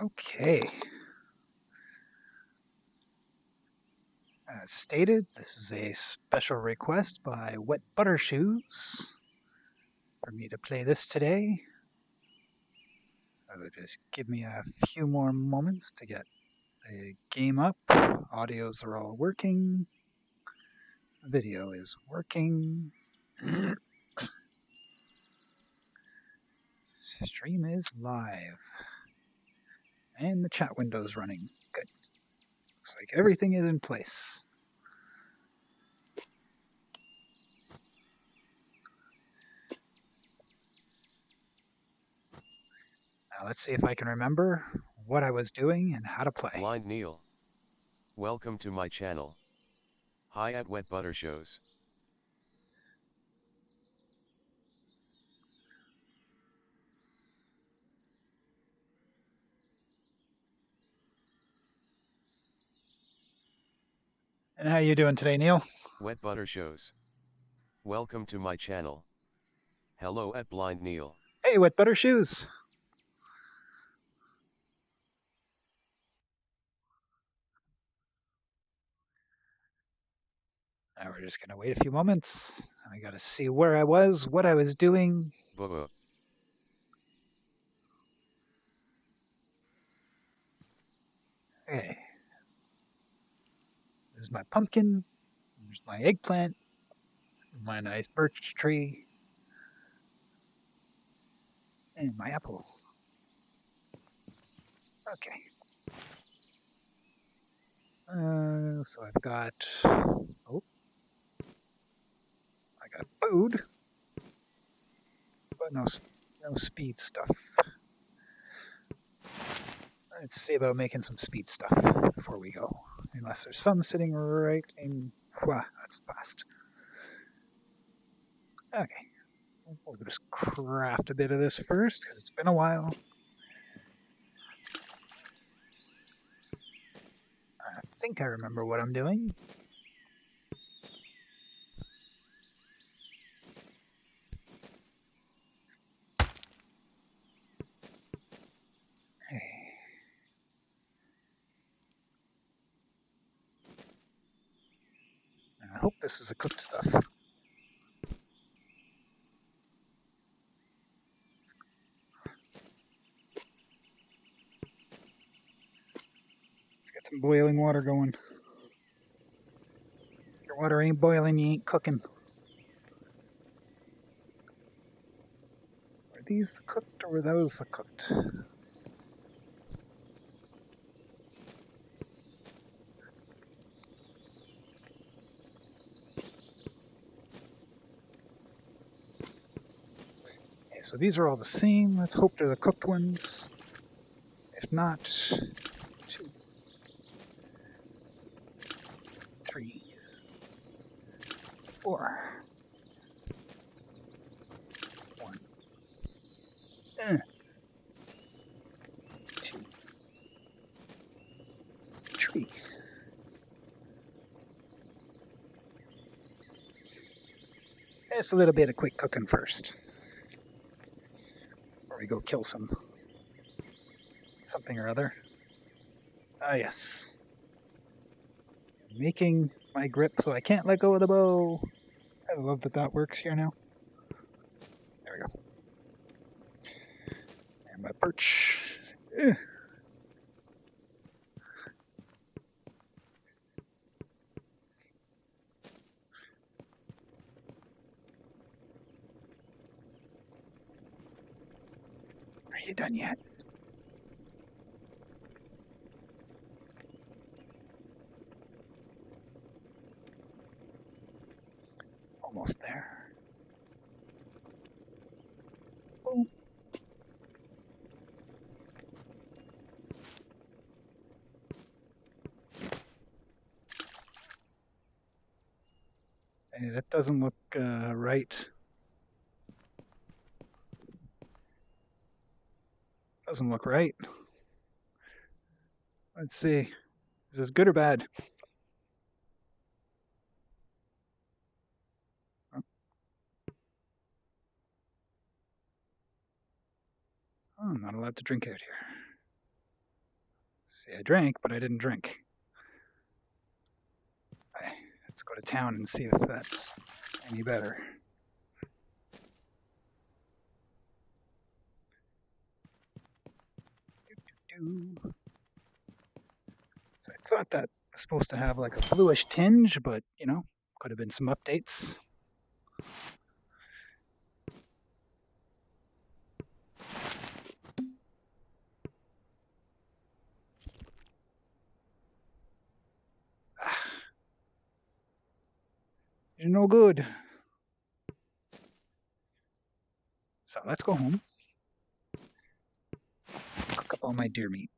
Okay. As stated, this is a special request by Wet Butter Shoes for me to play this today. So just give me a few more moments to get the game up. Audios are all working. Video is working. Stream is live. And the chat window is running. Good. Looks like everything is in place. Now let's see if I can remember what I was doing and how to play. Blind Neil. Welcome to my channel. Hi at Wet Butter Shows. And how you doing today, Neil? Wet Butter Shows. Welcome to my channel. Hello at Blind Neil. Hey, Wet Butter Shoes. Now we're just going to wait a few moments. I got to see where I was, what I was doing. Boo. Okay. There's my pumpkin. There's my eggplant. My nice birch tree. And my apple. Okay. So I've got, I got food, but no speed stuff. Let's see about making some speed stuff before we go. Unless there's some sitting right in, wow, that's fast. Okay, we'll just craft a bit of this first, because it's been a while. I think I remember what I'm doing. I hope this is the cooked stuff. Let's get some boiling water going. If your water ain't boiling, you ain't cooking. Were these cooked or were those cooked? Okay, so these are all the same. Let's hope they're the cooked ones. If not, 2, 3, 4, 1, 2, 3. Just a little bit of quick cooking first. Before we go kill something or other. Ah, yes. Making my grip so I can't let go of the bow. I love that that works here now. There we go. And my birch. Are you done yet? Almost there. Oh. Hey, that doesn't look right. Doesn't look right. Let's see. Is this good or bad? Oh, I'm not allowed to drink out here. See, I drank, but I didn't drink. Let's go to town and see if that's any better. So I thought that was supposed to have like a bluish tinge, but you know, could have been some updates. You're no good. So let's go home. Cook up all my deer meat.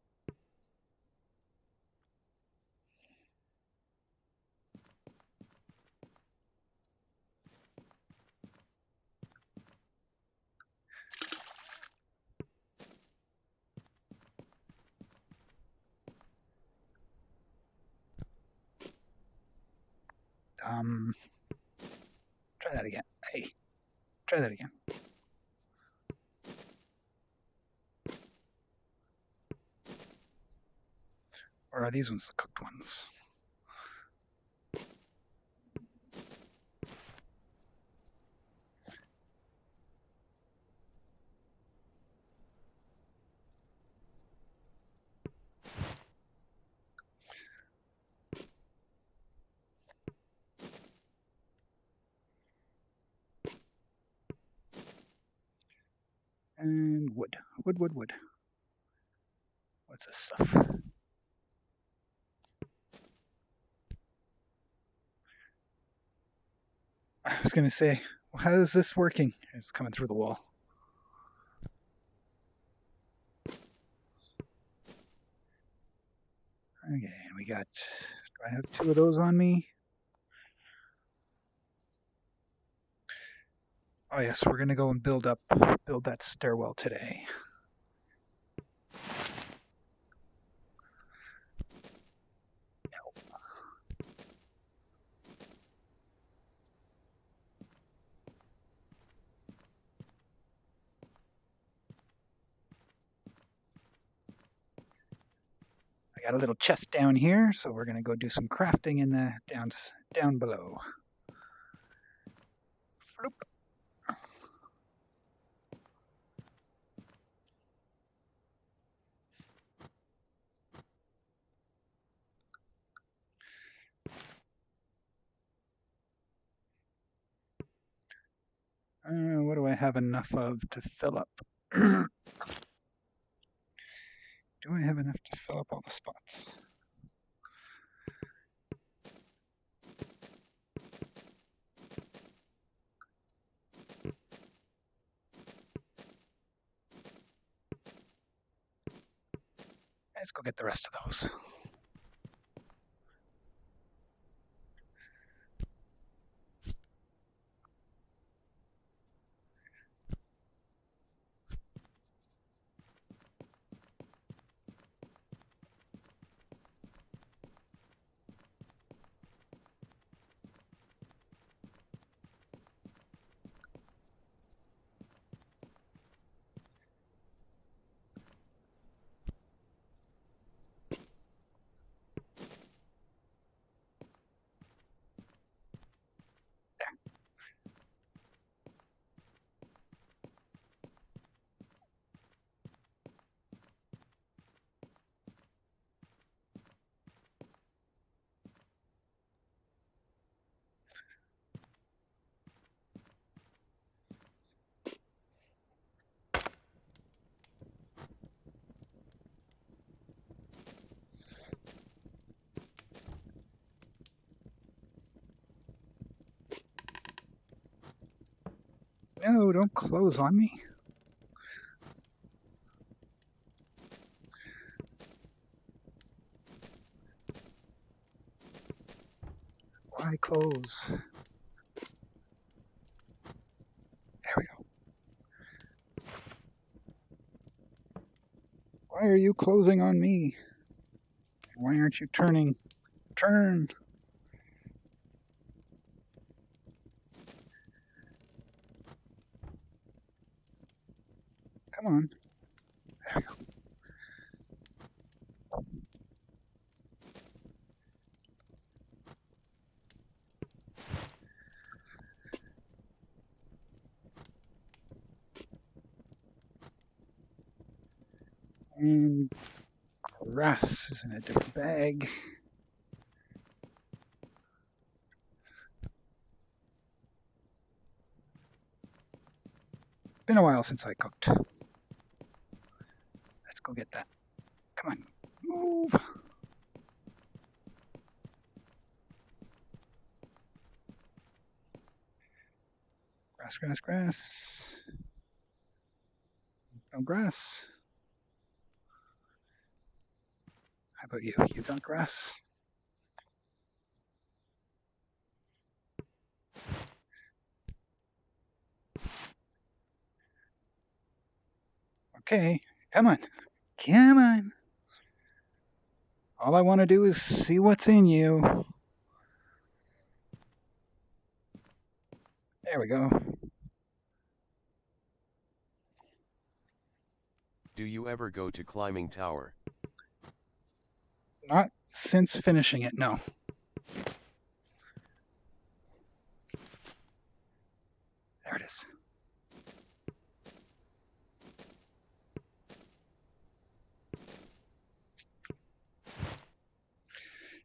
Um, Try that again. Hey, try that again. Or are these ones the cooked ones? And wood. Wood. What's this stuff? I was going to say, well, how is this working? It's coming through the wall. Okay, we got, do I have 2 of those on me? Oh yes, we're going to go and build that stairwell today. I got a little chest down here, so we're going to go do some crafting in the down below. Floop. What do I have enough of to fill up? Do I have enough to fill up all the spots? Let's go get the rest of those. No, don't close on me. Why close? There we go. Why are you closing on me? Why aren't you turning? Turn. Come on. There we go. And grass is in a different bag. Been a while since I cooked. Let's go get that. Come on, move. Grass, grass, grass. No grass. How about you? You got grass? Okay, come on. Come on. All I want to do is see what's in you. There we go. Do you ever go to climbing tower? Not since finishing it, no. There it is.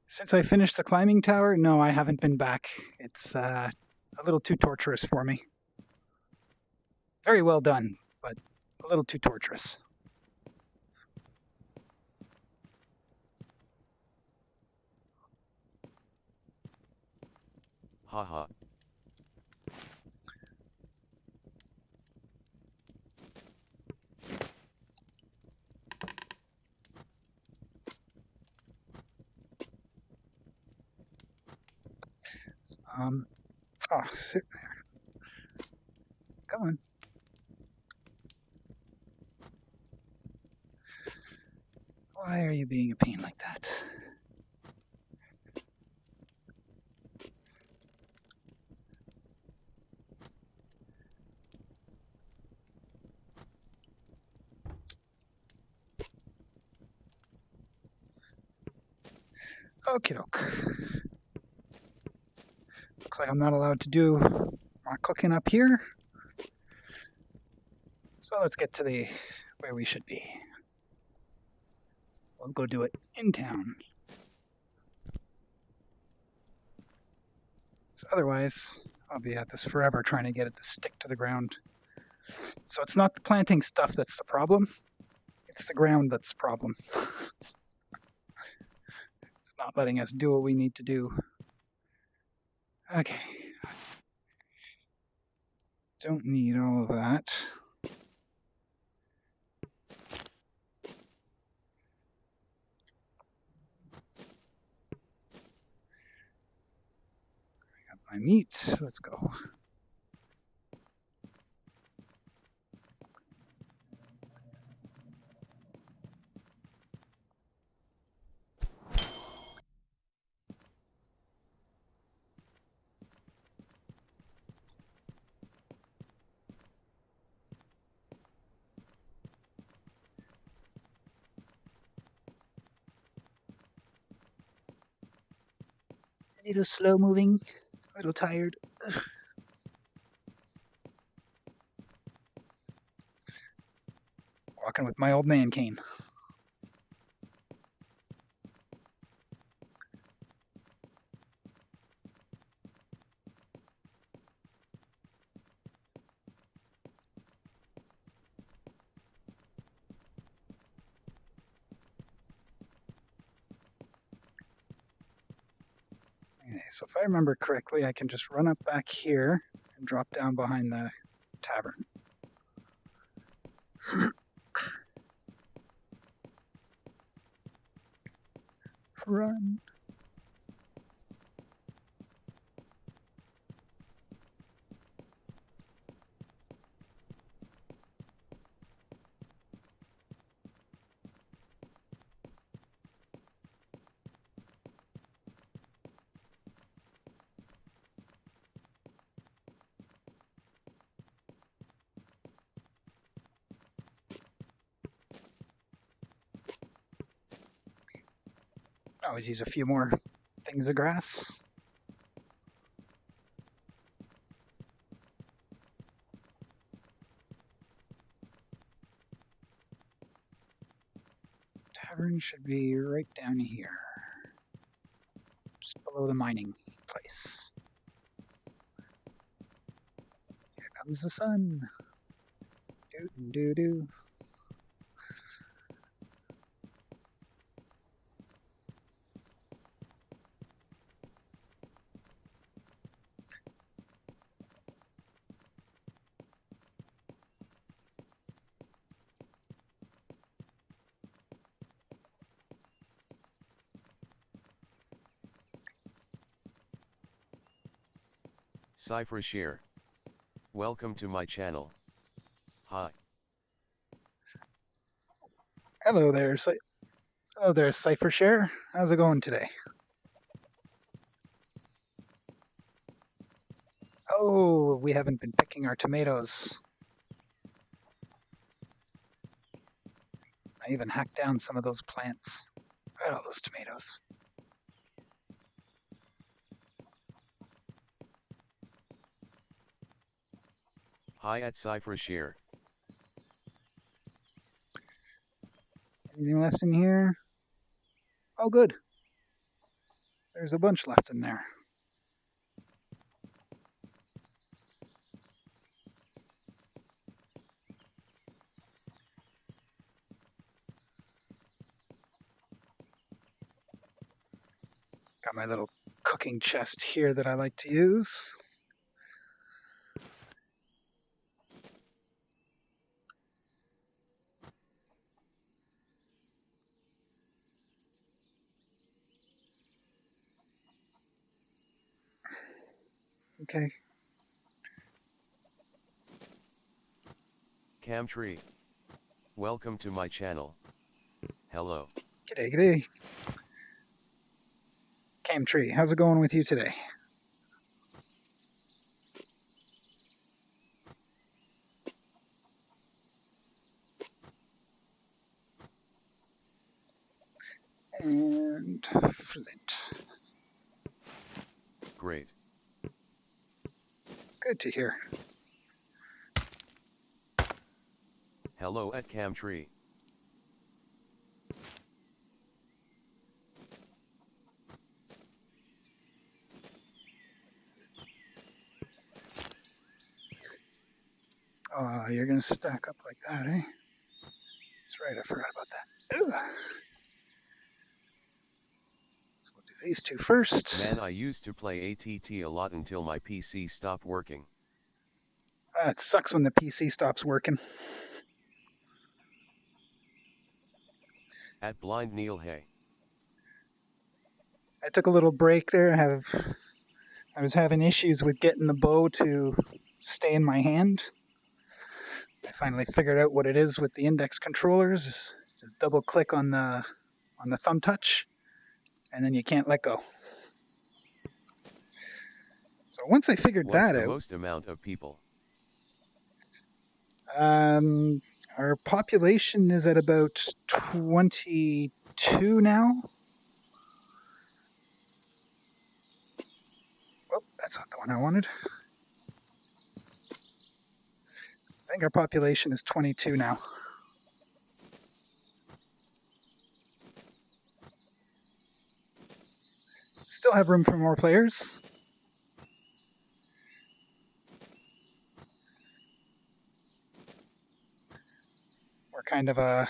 Since I finished the climbing tower, no, I haven't been back. It's a little too torturous for me. Very well done, but a little too torturous. Haha. Oh, sit there. Come on. Why are you being a pain like that? Okie doke. Looks like I'm not allowed to do my cooking up here. So let's get to the where we should be. We'll go do it in town. So otherwise, I'll be at this forever trying to get it to stick to the ground. So it's not the planting stuff that's the problem. It's the ground that's the problem. It's not letting us do what we need to do. Okay. Don't need all of that. Got my meat. Let's go. A little slow moving, a little tired. Ugh. Walking with my old man cane. Okay, so if I remember correctly, I can just run up back here and drop down behind the tavern. Run. Always use a few more things of grass. tavern should be right down here, just below the mining place. Here comes the sun. Doo doo doo. Cypher Share. Welcome to my channel. Hi. Hello there, hello there, Cypher Share. How's it going today? Oh, we haven't been picking our tomatoes. I even hacked down some of those plants. Look at all those tomatoes. Hi at Cypher Share. Anything left in here? Oh, good. There's a bunch left in there. Got my little cooking chest here that I like to use. Okay. Camtree. Welcome to my channel. Hello. G'day, g'day. Camtree, how's it going with you today? And flint. Great. Good to hear. Hello at Camtree. Oh, you're gonna stack up like that, eh? That's right, I forgot about that. Ugh. So we'll do these two first. Man, I used to play ATT a lot until my PC stopped working. It sucks when the PC stops working. At Blind Neil Hay. I took a little break there. I was having issues with getting the bow to stay in my hand. I finally figured out what it is with the index controllers. Just double click on the thumb touch, and then you can't let go. So once I figured What's that the out, most amount of people? our population is at about 22 now. Oh, that's not the one I wanted. I think our population is 22 now. Still have room for more players. We're kind of a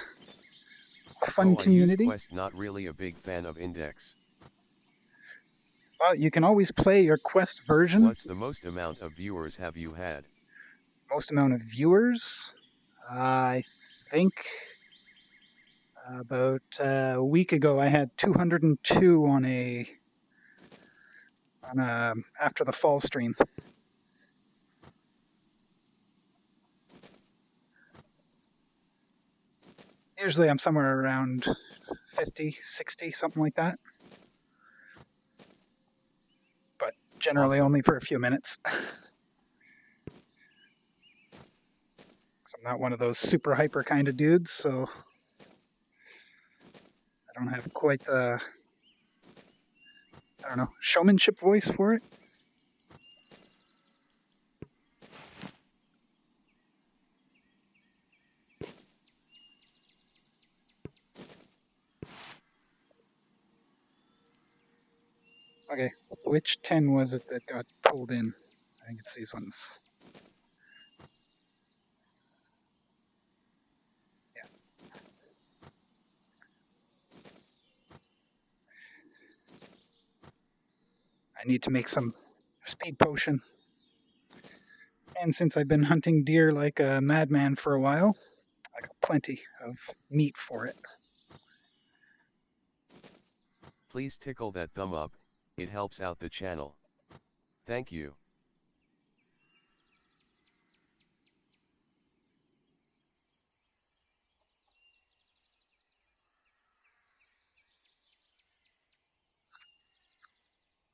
fun I use community. Quest, not really a big fan of Index. Well, you can always play your Quest version. What's the most amount of viewers have you had? Most amount of viewers? I think about a week ago I had 202 on a after the fall stream. Usually I'm somewhere around 50, 60, something like that. But generally Awesome. only for a few minutes. I'm not one of those super hyper kind of dudes, so I don't have quite the, I don't know, showmanship voice for it. Which 10 was it that got pulled in? I think it's these ones. Yeah. I need to make some speed potion. And since I've been hunting deer like a madman for a while, I got plenty of meat for it. Please tickle that thumb up, it helps out the channel. Thank you.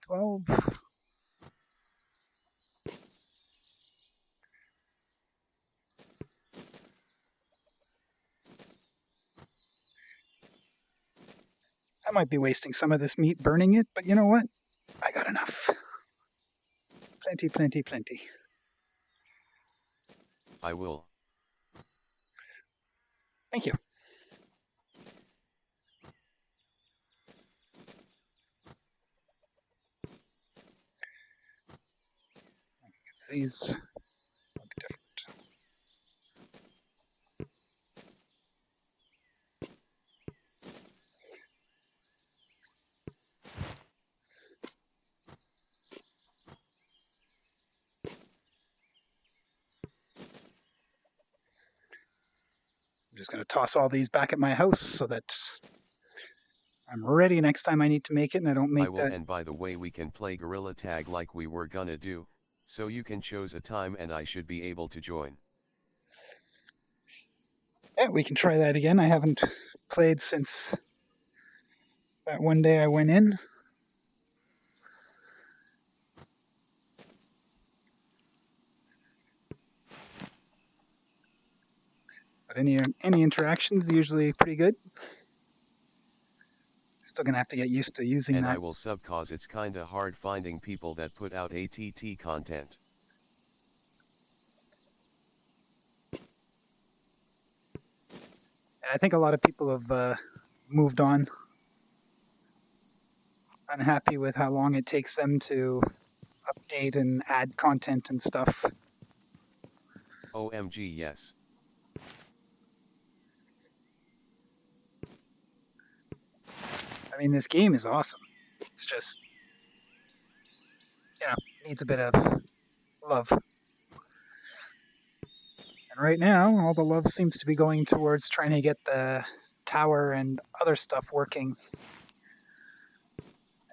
$12. I might be wasting some of this meat burning it, but you know what? I got enough. Plenty, plenty, plenty. I will. Thank you. These look different. I'm just going to toss all these back at my house so that I'm ready next time I need to make it and I don't make I will, that. and by the way, we can play gorilla tag like we were gonna do, so you can choose a time and I should be able to join. Yeah, we can try that again. I haven't played since that one day I went in. But any interactions usually pretty good. Still gonna have to get used to using And that. I will sub cause it's kinda hard finding people that put out ATT content. I think a lot of people have moved on, unhappy with how long it takes them to update and add content and stuff. OMG, yes. I mean, this game is awesome. It's just, needs a bit of love. And right now, all the love seems to be going towards trying to get the tower and other stuff working.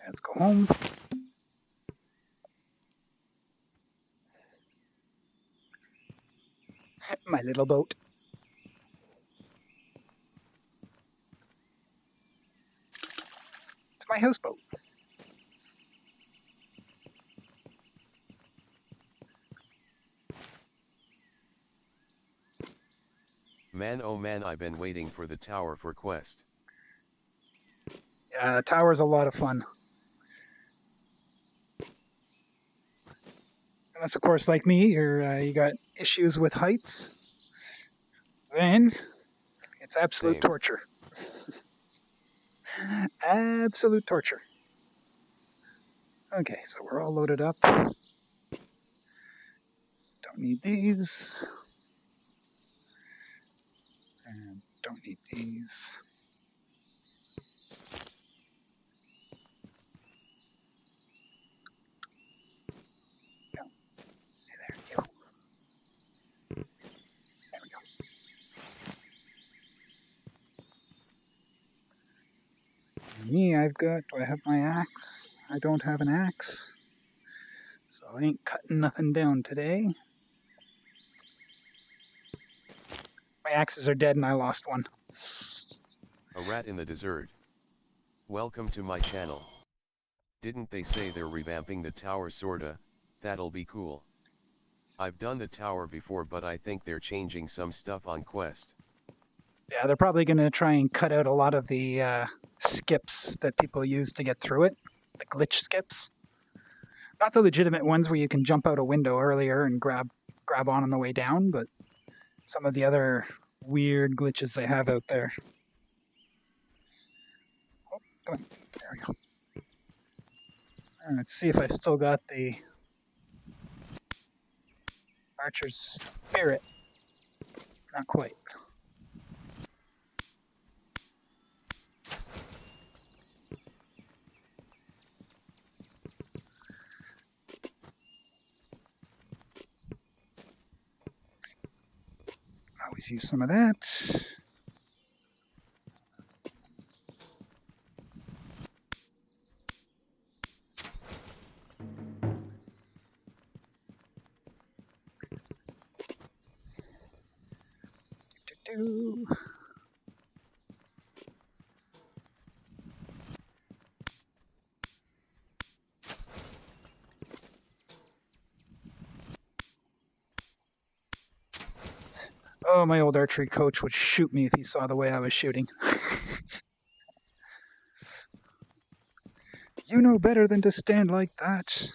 Let's go home. My little boat. It's my houseboat. Man, oh man, I've been waiting for the tower for quest. Yeah, the tower's a lot of fun. Unless, of course, like me, you got issues with heights, then it's absolute Same. torture. Absolute torture. Okay, so we're all loaded up. Don't need these. And don't need these. No. Stay there, you. There we go. Me, do I have my axe? I don't have an axe. So I ain't cutting nothing down today. My axes are dead and I lost one. A rat in the desert. Welcome to my channel. Didn't they say they're revamping the tower sorta? That'll be cool. I've done the tower before, but I think they're changing some stuff on quest. Yeah, they're probably going to try and cut out a lot of the skips that people use to get through it. The glitch skips. Not the legitimate ones where you can jump out a window earlier and grab on the way down, but some of the other weird glitches they have out there. Oh, come on. There we go. And let's see if I still got the archer's spirit. Not quite. Always use some of that. Do. Oh, my old archery coach would shoot me if he saw the way I was shooting. You know better than to stand like that.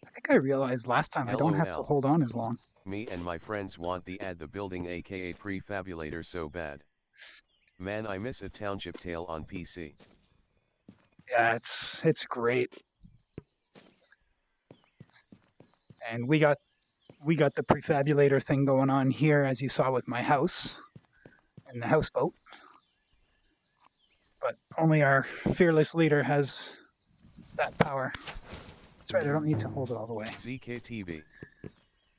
I think I realized last time I don't have to LOL. hold on as long. Me and my friends want the add the building aka prefabulator so bad. Man, I miss a Township tale on PC. Yeah, it's great. And we got the prefabulator thing going on here, as you saw with my house and the houseboat. But only our fearless leader has that power. That's right, I don't need to hold it all the way. ZKTV.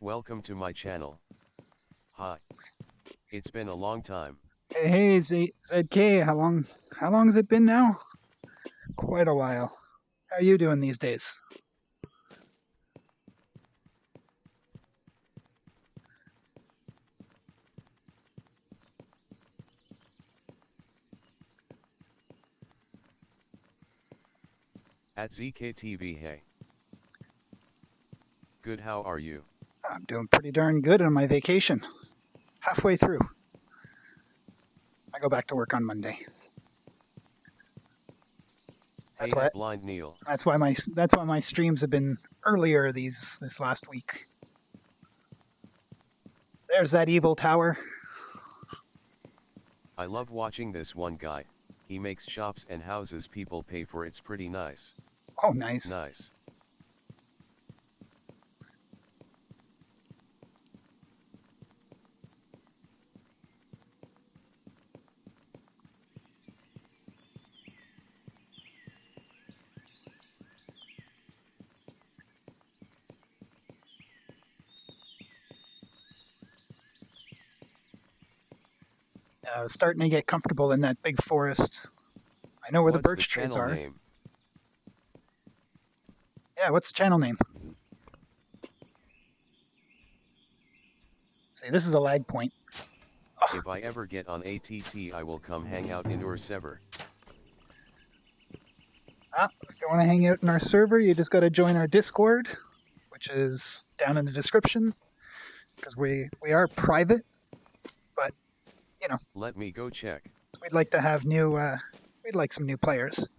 Welcome to my channel. Hi. It's been a long time. Hey, ZK, how long has it been now? Quite a while. How are you doing these days? At ZKTV, hey. Good, how are you? I'm doing pretty darn good on my vacation. Halfway through. I go back to work on Monday. Hey, That's why Blind Neil. that's why my streams have been earlier this last week. There's that evil tower. I love watching this one guy. He makes shops and houses people pay for. It's pretty nice. Oh, nice. Nice. Starting to get comfortable in that big forest. I know where the birch trees are. Name? Yeah, what's the channel name? See, this is a lag point. Oh. If I ever get on ATT, I will come hang out in your server. If you want to hang out in our server, you just got to join our Discord, which is down in the description, because we are private, but, you know. Let me go check. We'd like to have we'd like some new players.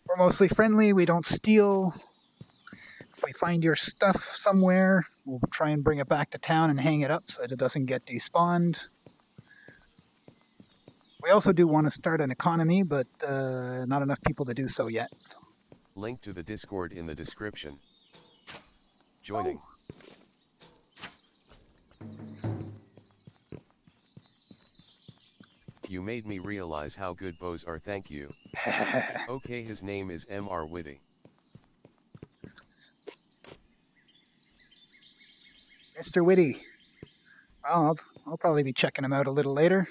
We're mostly friendly, we don't steal. If we find your stuff somewhere, we'll try and bring it back to town and hang it up so that it doesn't get despawned. We also do want to start an economy, but not enough people to do so yet. Link to the Discord in the description. Joining. You made me realize how good bows are, thank you. Okay, his name is Mr. Witty. Mr. Witty. Well, I'll probably be checking him out a little later.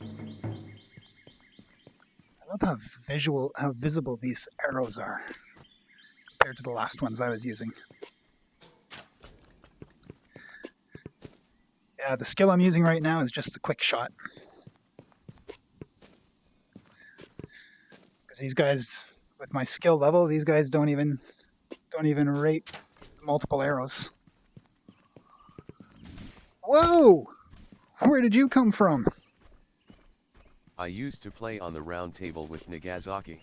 I love how visible these arrows are compared to the last ones I was using. Yeah, the skill I'm using right now is just the quick shot. Because these guys, with my skill level, these guys don't even rate multiple arrows. Whoa! Where did you come from? I used to play on the round table with Nagasaki.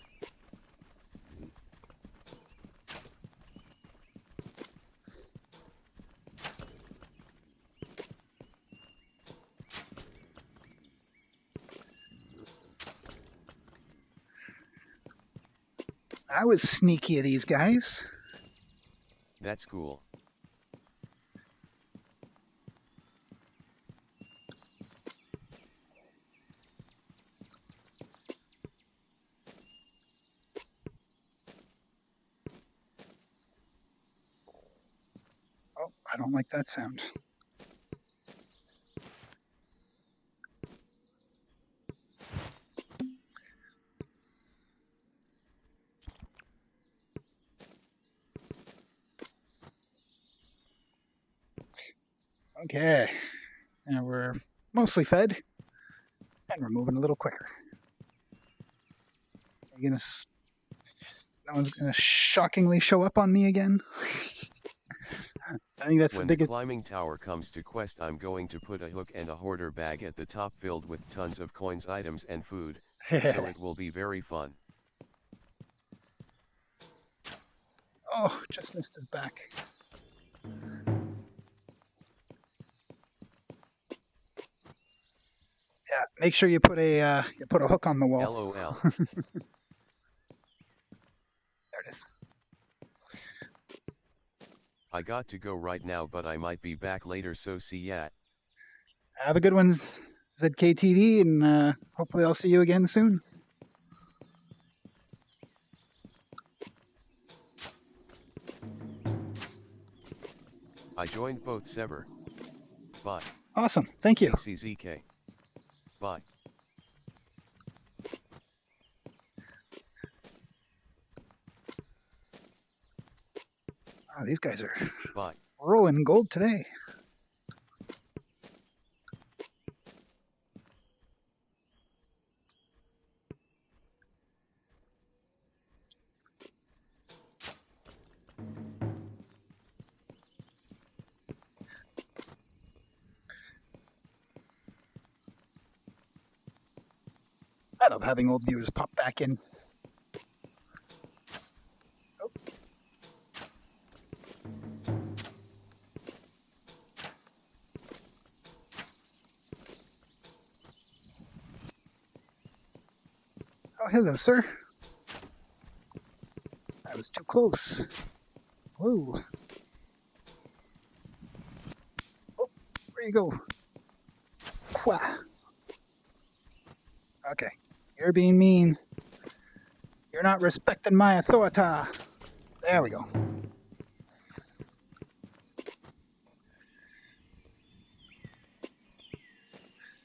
I was sneaky of these guys. That's cool. Oh, I don't like that sound. Okay. And we're mostly fed, and we're moving a little quicker. No one's gonna shockingly show up on me again. I think that's When the the biggest. climbing tower comes to quest, I'm going to put a hook and a hoarder bag at the top filled with tons of coins, items and food, so it will be very fun. Oh, just missed his back. Yeah, make sure you put a hook on the wall. LOL. There it is. I got to go right now, but I might be back later, so see ya. Have a good one, ZKTV, and hopefully I'll see you again soon. I joined both Sever. Bye. Awesome. Thank you. ACZK. Bye. Oh, these guys are Bye. rolling gold today. I love having old viewers pop back in. Oh. Oh, hello, sir. That was too close. Whoa. Oh, where you go? Wah. Okay, you're being mean. You're not respecting my authority. There we go.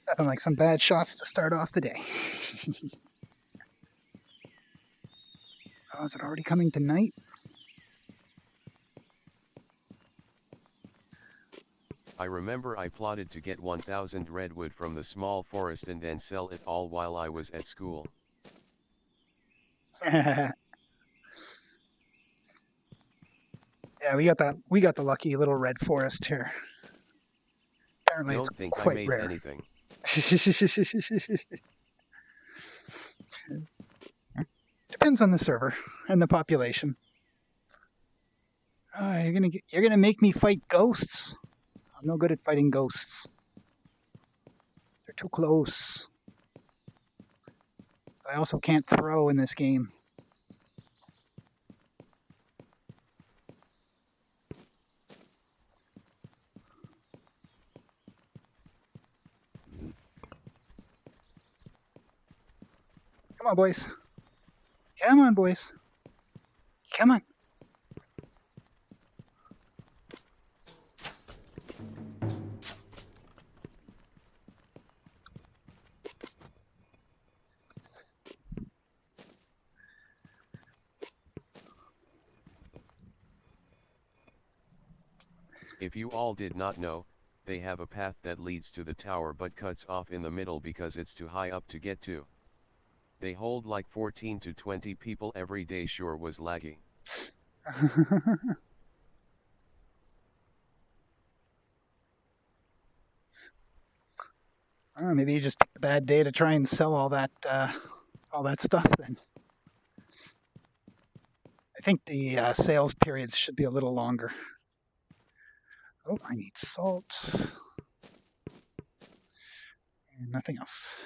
Nothing like some bad shots to start off the day. Oh, is it already coming tonight? I remember I plotted to get 1,000 redwood from the small forest and then sell it all while I was at school. Yeah, we got the lucky little red forest here. Apparently Don't it's think I quite made rare. anything. Depends on the server and the population. Oh, you're gonna make me fight ghosts. I'm no good at fighting ghosts. They're too close. I also can't throw in this game. Come on, boys. Come on, boys. Come on. If you all did not know, they have a path that leads to the tower but cuts off in the middle because it's too high up to get to. They hold like 14 to 20 people every day. Sure was lagging. Oh, maybe you just picked a bad day to try and sell all that stuff. Then I think the sales periods should be a little longer. Oh, I need salt and nothing else.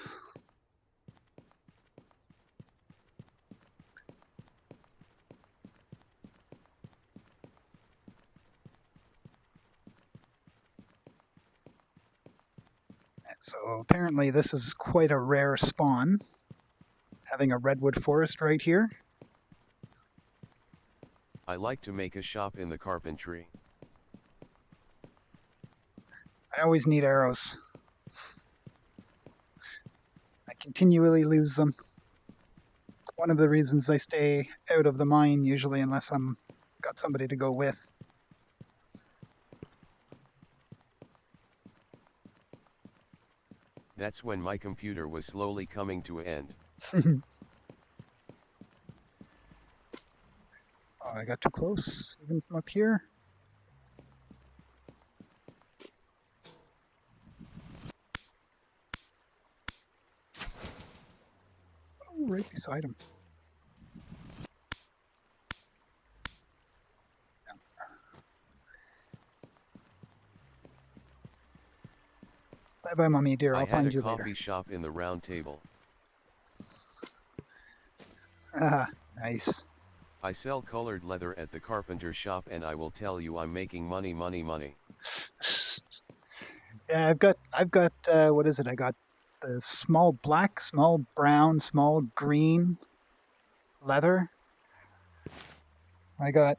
So apparently this is quite a rare spawn, having a redwood forest right here. I like to make a shop in the carpentry. I always need arrows. I continually lose them. One of the reasons I stay out of the mine usually, unless I'm got somebody to go with. That's when my computer was slowly coming to an end. Oh, I got too close, even from up here. Oh, right beside him. Bye-bye, mommy dear. I I'll had find a you later. coffee shop in the round table. Ah, nice. I sell colored leather at the carpenter shop and I will tell you I'm making money. Yeah, I've got what is it? I got the small black, small brown, small green leather. I got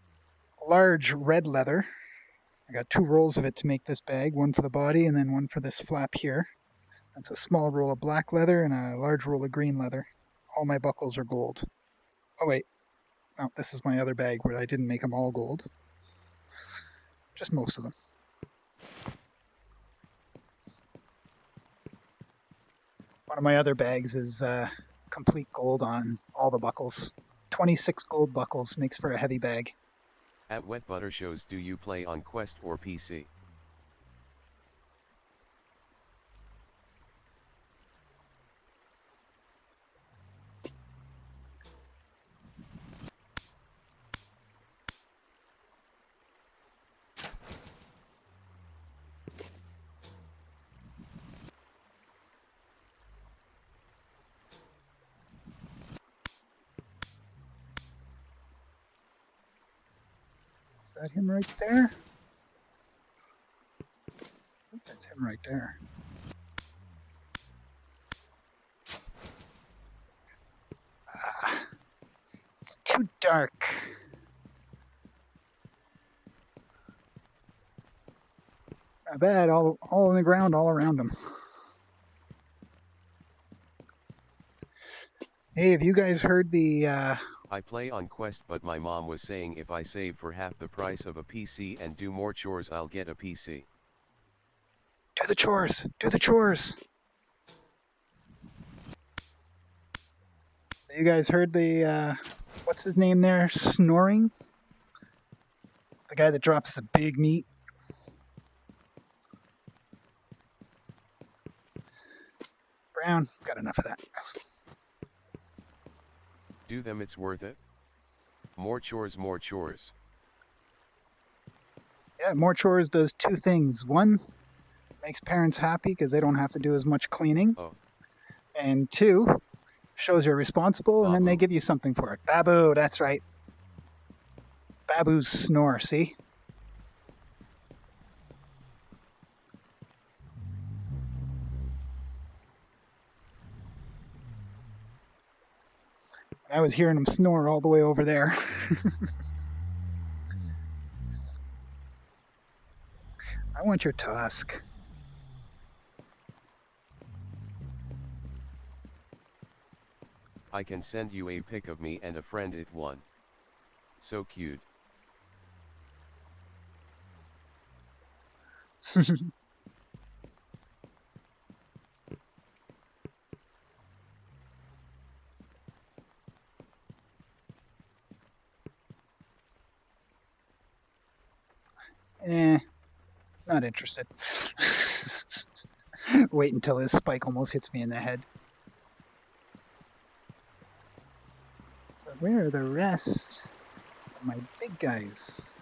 large red leather. I got 2 rolls of it to make this bag, one for the body and then one for this flap here. That's a small roll of black leather and a large roll of green leather. All my buckles are gold. Oh wait, no, this is my other bag where I didn't make them all gold. Just most of them. One of my other bags is complete gold on all the buckles. 26 gold buckles makes for a heavy bag. At Wet Butter shows, do you play on Quest or PC? Is that him right there? I think that's him right there. Ah, it's too dark. Not bad, all on the ground, all around him. Hey, have you guys heard the I play on Quest, but my mom was saying if I save for half the price of a PC and do more chores I'll get a PC. do the chores, do the chores. So you guys heard the what's his name there snoring? The guy that drops the big meat. Brown, got enough of that. Do them, it's worth it. More chores, more chores. Yeah, more chores does 2 things. One, makes parents happy because they don't have to do as much cleaning. Oh. And 2, shows you're responsible, and then they Babu. give you something for it. Babu, that's right. Babu's snore, see? I was hearing him snore all the way over there. I want your tusk. I can send you a pic of me and a friend it one. So cute. Not interested. Wait until his spike almost hits me in the head. But where are the rest of my big guys?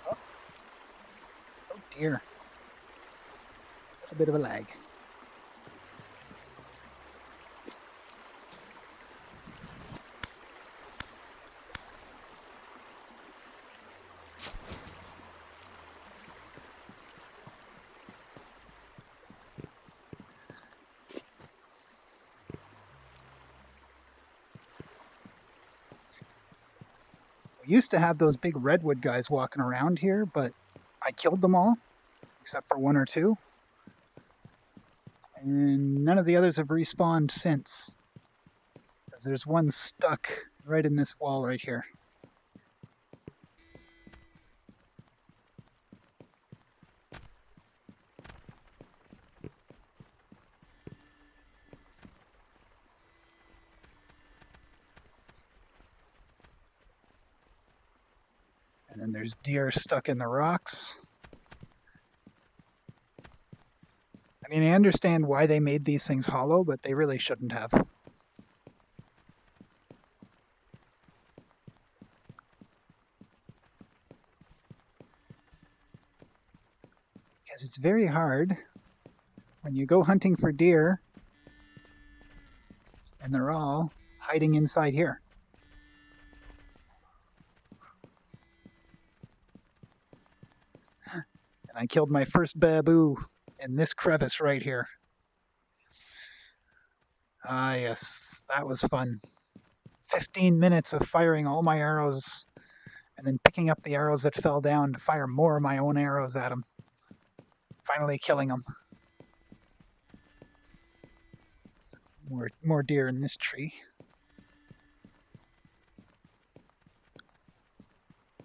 Oh, oh dear. That's a bit of a lag. used to have those big redwood guys walking around here, but I killed them all, except for one or two. And none of the others have respawned since. Because there's one stuck right in this wall right here. And then there's deer stuck in the rocks. I mean, I understand why they made these things hollow, but they really shouldn't have. Because it's very hard when you go hunting for deer and they're all hiding inside here. And I killed my first baboo in this crevice right here. Ah, yes, that was fun. 15 minutes of firing all my arrows and then picking up the arrows that fell down to fire more of my own arrows at them. Finally killing them. More deer in this tree.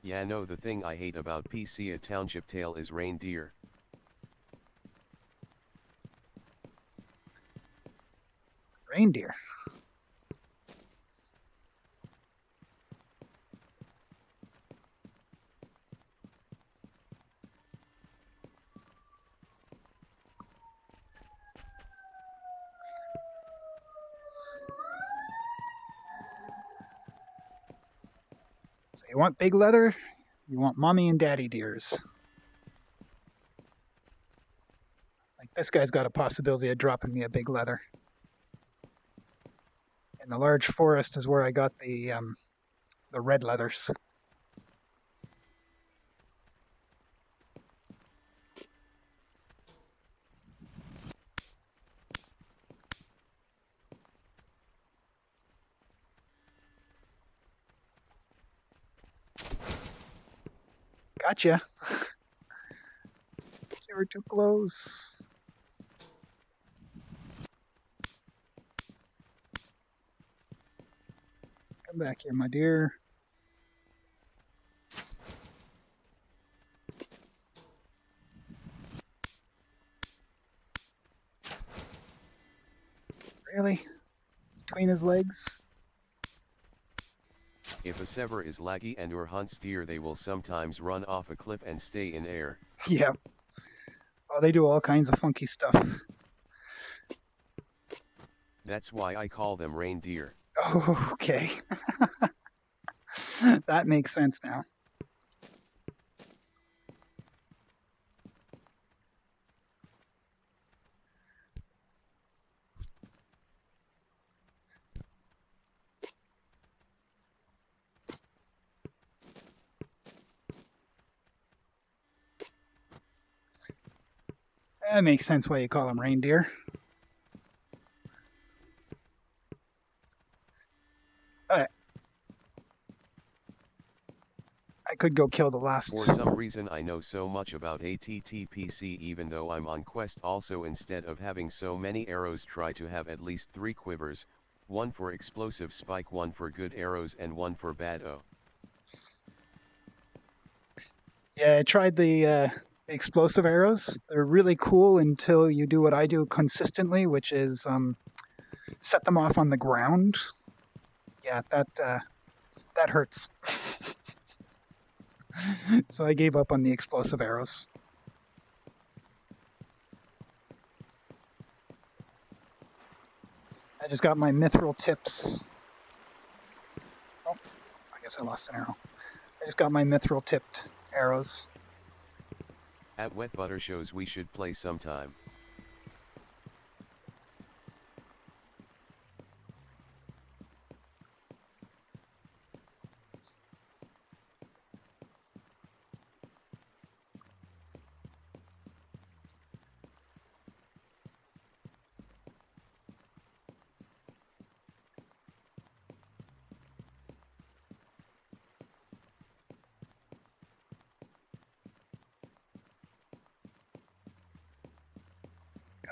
Yeah, no, the thing I hate about PC a Township Tale is reindeer. Reindeer. So you want big leather? You want mommy and daddy deers. Like this guy's got a possibility of dropping me a big leather. And the large forest is where I got the red leathers. Gotcha. You were too close. Come back here, my dear. Really? Between his legs? If a sever is laggy and or hunts deer, they will sometimes run off a cliff and stay in air. Yeah. Oh, they do all kinds of funky stuff. That's why I call them reindeer. Oh, okay. That makes sense now. That makes sense why you call them reindeer. Alright. I could go kill the last. For some reason I know so much about ATTPC, even though I'm on quest. Also, instead of having so many arrows, try to have at least 3 quivers, one for explosive spike, one for good arrows, and one for bad O. Yeah, I tried the explosive arrows. They're really cool until you do what I do consistently, which is set them off on the ground. Yeah, that hurts. So I gave up on the explosive arrows. I just got my mithril tips. Oh, I guess I lost an arrow. I just got my mithril tipped arrows. At Wet Butter shows we should play sometime.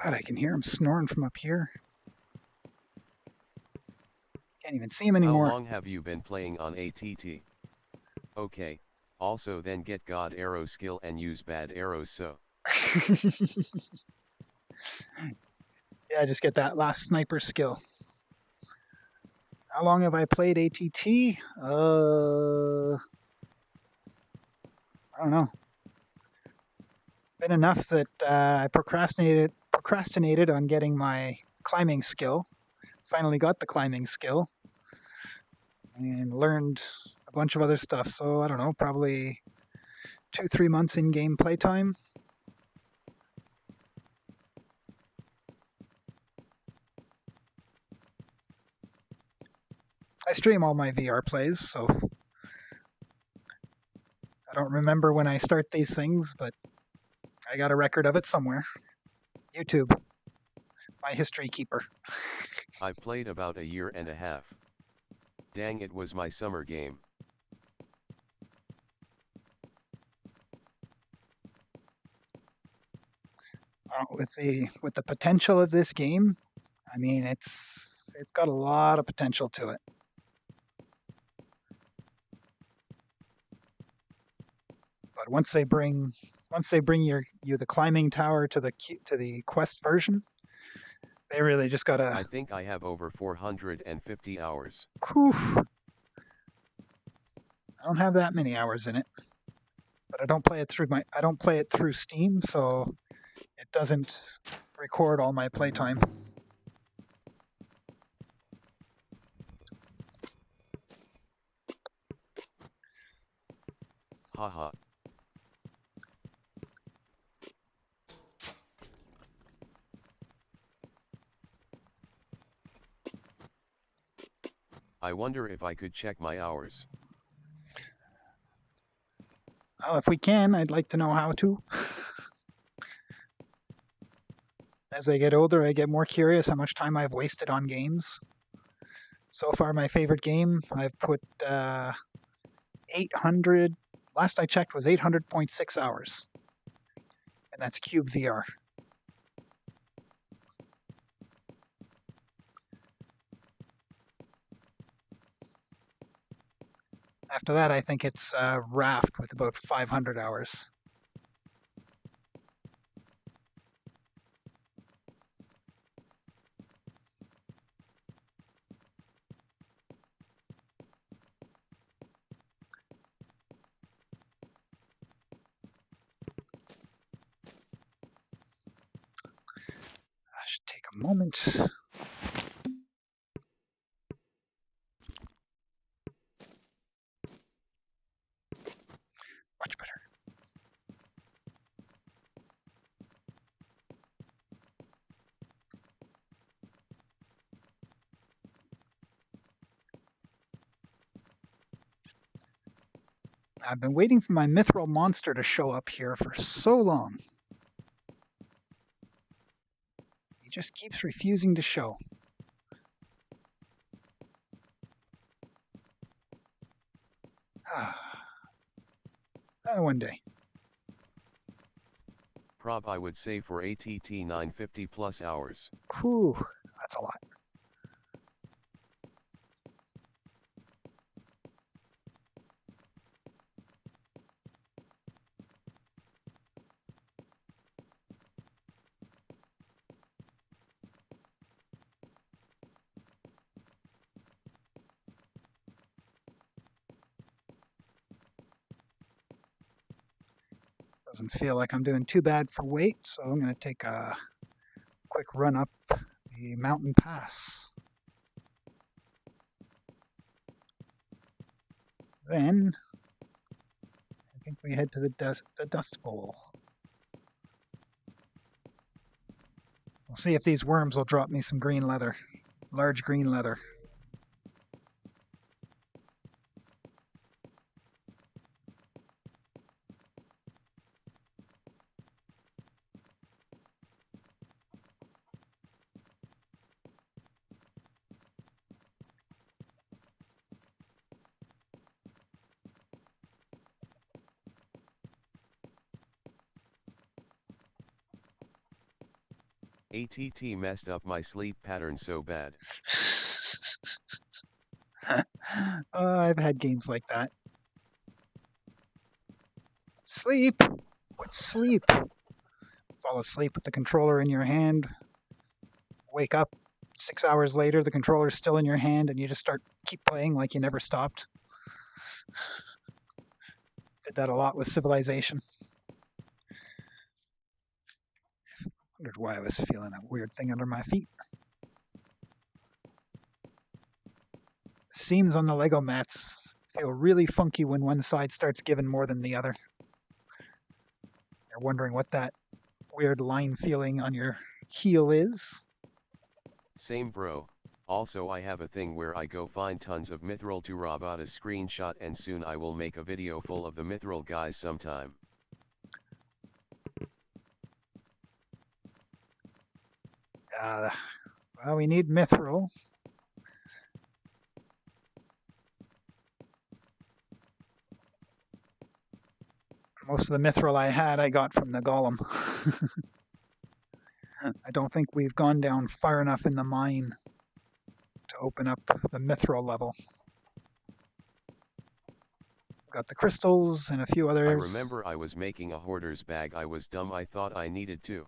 God, I can hear him snoring from up here. Can't even see him How anymore. long have you been playing on ATT? Okay, also then get God arrow skill and use bad arrows so. Yeah, just get that last sniper skill. How long have I played ATT? I don't know. Been enough that I procrastinated on getting my climbing skill. Finally got the climbing skill and learned a bunch of other stuff. So I don't know, probably 2-3 months in game playtime. I stream all my VR plays, so I don't remember when I start these things, but I got a record of it somewhere. YouTube, my history keeper. I've played about a year and a half. Dang, it was my summer game. With the potential of this game, I mean it's got a lot of potential to it. But once they bring you the climbing tower to the quest version, they really just gotta. I think I have over 450 hours. Whew, I don't have that many hours in it, but I don't play it through Steam, so it doesn't record all my playtime. Haha. I wonder if I could check my hours. Well, if we can, I'd like to know how to. As I get older, I get more curious how much time I've wasted on games. So far, my favorite game, I've put 800. Last I checked was 800.6 hours, and that's Cube VR. After that, I think it's Raft with about 500 hours. I should take a moment. Much better. I've been waiting for my mithril monster to show up here for so long. He just keeps refusing to show. One day. Prob I would say for ATT 950 plus hours. Whew, that's a lot. Doesn't feel like I'm doing too bad for weight, so I'm going to take a quick run up the mountain pass. Then I think we head to the Dust Bowl. We'll see if these worms will drop me some green leather, large green leather. ATT messed up my sleep pattern so bad. I've had games like that. Sleep? What's sleep? Fall asleep with the controller in your hand. Wake up 6 hours later, the controller's still in your hand, and you just keep playing like you never stopped. Did that a lot with Civilization. Wondered why I was feeling a weird thing under my feet. The seams on the Lego mats feel really funky when one side starts giving more than the other. You're wondering what that weird line feeling on your heel is. Same bro. Also I have a thing where I go find tons of mithril to rob out a screenshot, and soon I will make a video full of the mithril guys sometime. Well, we need mithril. Most of the mithril I had, I got from the golem. I don't think we've gone down far enough in the mine to open up the mithril level. Got the crystals and a few others. I remember I was making a hoarder's bag. I was dumb. I thought I needed to.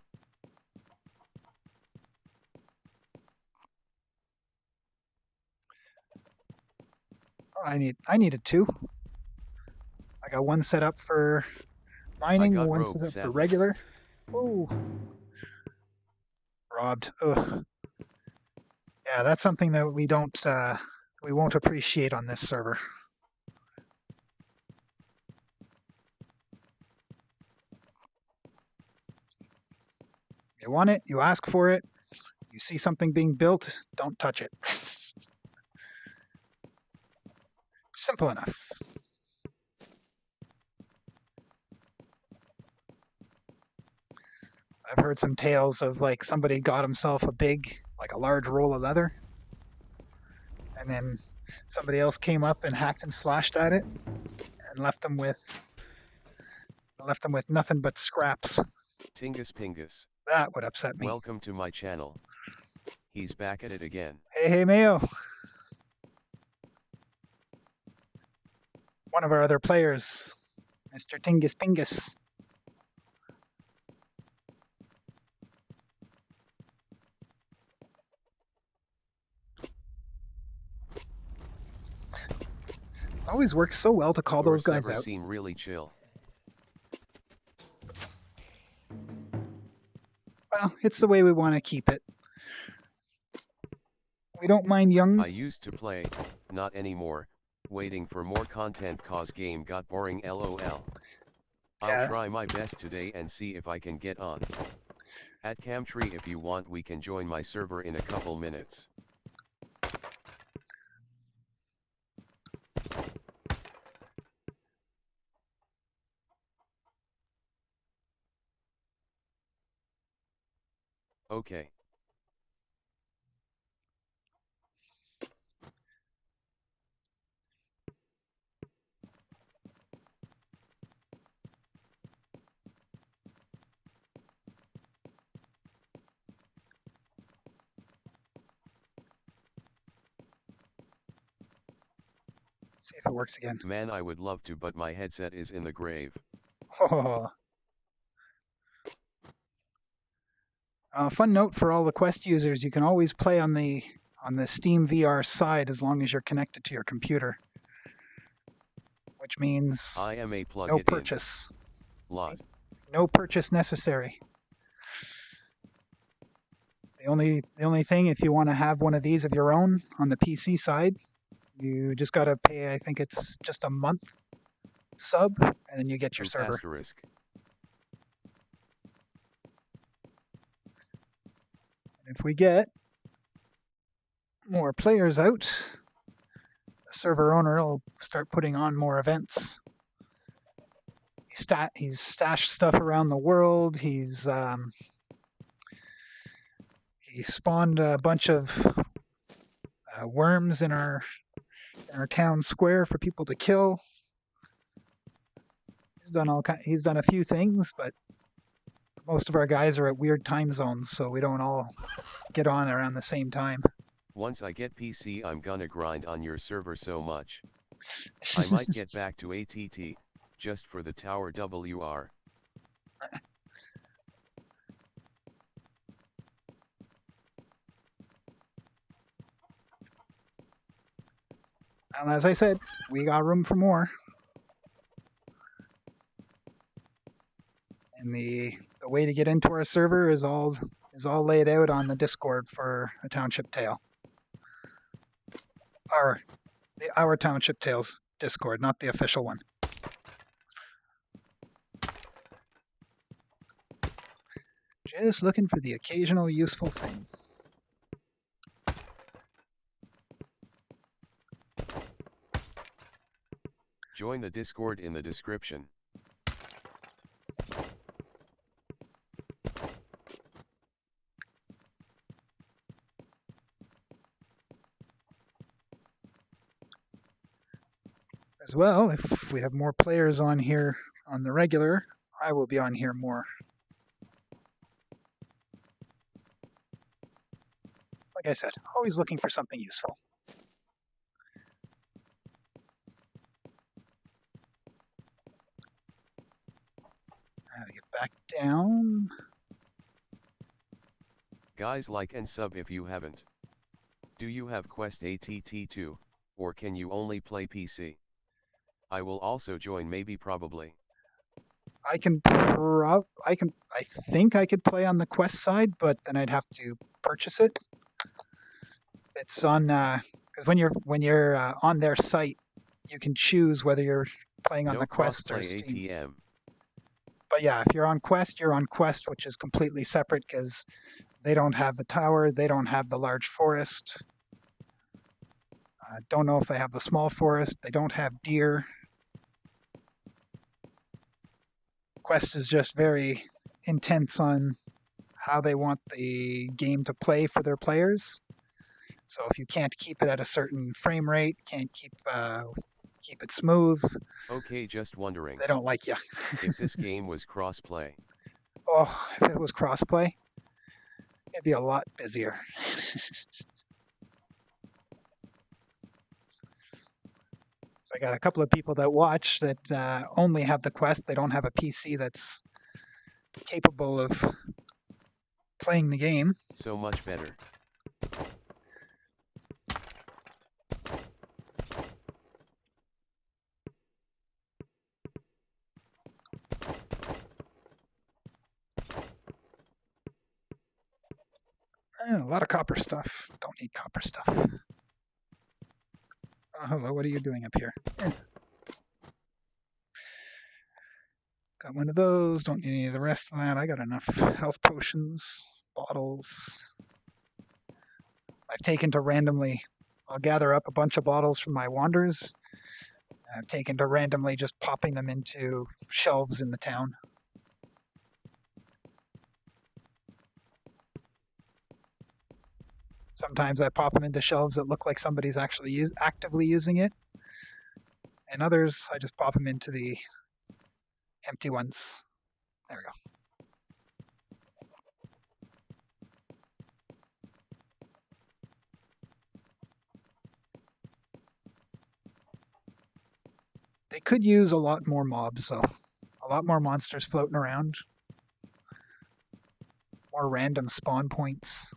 I needed two. I got one set up for mining, one set up for regular. Oh, robbed. Ugh. Yeah, that's something that we won't appreciate on this server. You want it, you ask for it. You see something being built, don't touch it. Simple enough. I've heard some tales of like somebody got himself a large roll of leather, and then somebody else came up and hacked and slashed at it and left them with nothing but scraps. Tingus Pingus. That would upset me. Welcome to my channel. He's back at it again. Hey, Mayo. One of our other players, Mr. Tingus Pingus. It always works so well to call those guys out. Seem really chill. Well, it's the way we want to keep it. We don't mind young. I used to play, not anymore. Waiting for more content cause game got boring lol. I'll try my best today and see if I can get on. At Camtree, if you want we can join my server in a couple minutes. Okay. See if it works again. Man, I would love to, but my headset is in the grave. Oh. Fun note for all the Quest users, you can always play on the Steam VR side as long as you're connected to your computer. Which means I am a plug no purchase. Lot. No purchase necessary. The only thing, if you want to have one of these of your own on the PC side, you just got to pay, I think it's just a month sub, and then you get your server. Asterisk. And if we get more players out, the server owner will start putting on more events. He's stashed stuff around the world. He spawned a bunch of worms in our town square for people to kill. He's done a few things, but Most of our guys are at weird time zones, so we don't all get on around the same time. Once I get PC, I'm gonna grind on your server so much. I might get back to ATT, just for the tower WR. And as I said, we got room for more. And the way to get into our server is all laid out on the Discord for a Township Tale. Our Township Tales Discord, not the official one. Just looking for the occasional useful thing. Join the Discord in the description. As well, if we have more players on here on the regular, I will be on here more. Like I said, always looking for something useful. How to get back down. Guys, like and sub if you haven't. Do you have Quest ATT too, or can you only play PC? I will also join, maybe, probably. I think I could play on the Quest side, but then I'd have to purchase it. It's on because when you're on their site, you can choose whether you're playing on No the Quest or crossplay Steam. ATM. But yeah, if you're on Quest, which is completely separate because they don't have the tower, they don't have the large forest. Don't know if they have the small forest. They don't have deer. Quest is just very intense on how they want the game to play for their players. So if you can't keep it at a certain frame rate, can't keep it smooth, Okay, just wondering. they don't like you. If this game was crossplay. Oh, if it was crossplay, it'd be a lot busier. So I got a couple of people that watch that only have the Quest. They don't have a PC that's capable of playing the game. So much better. A lot of copper stuff. Don't need copper stuff. Oh, hello, what are you doing up here? Got one of those. Don't need any of the rest of that. I got enough health potions, bottles. I've taken to randomly, I'll gather up a bunch of bottles from my wanders. I've taken to randomly just popping them into shelves in the town. Sometimes I pop them into shelves that look like somebody's actually actively using it. And others, I just pop them into the empty ones. There we go. They could use a lot more mobs, though. A lot more monsters floating around. More random spawn points.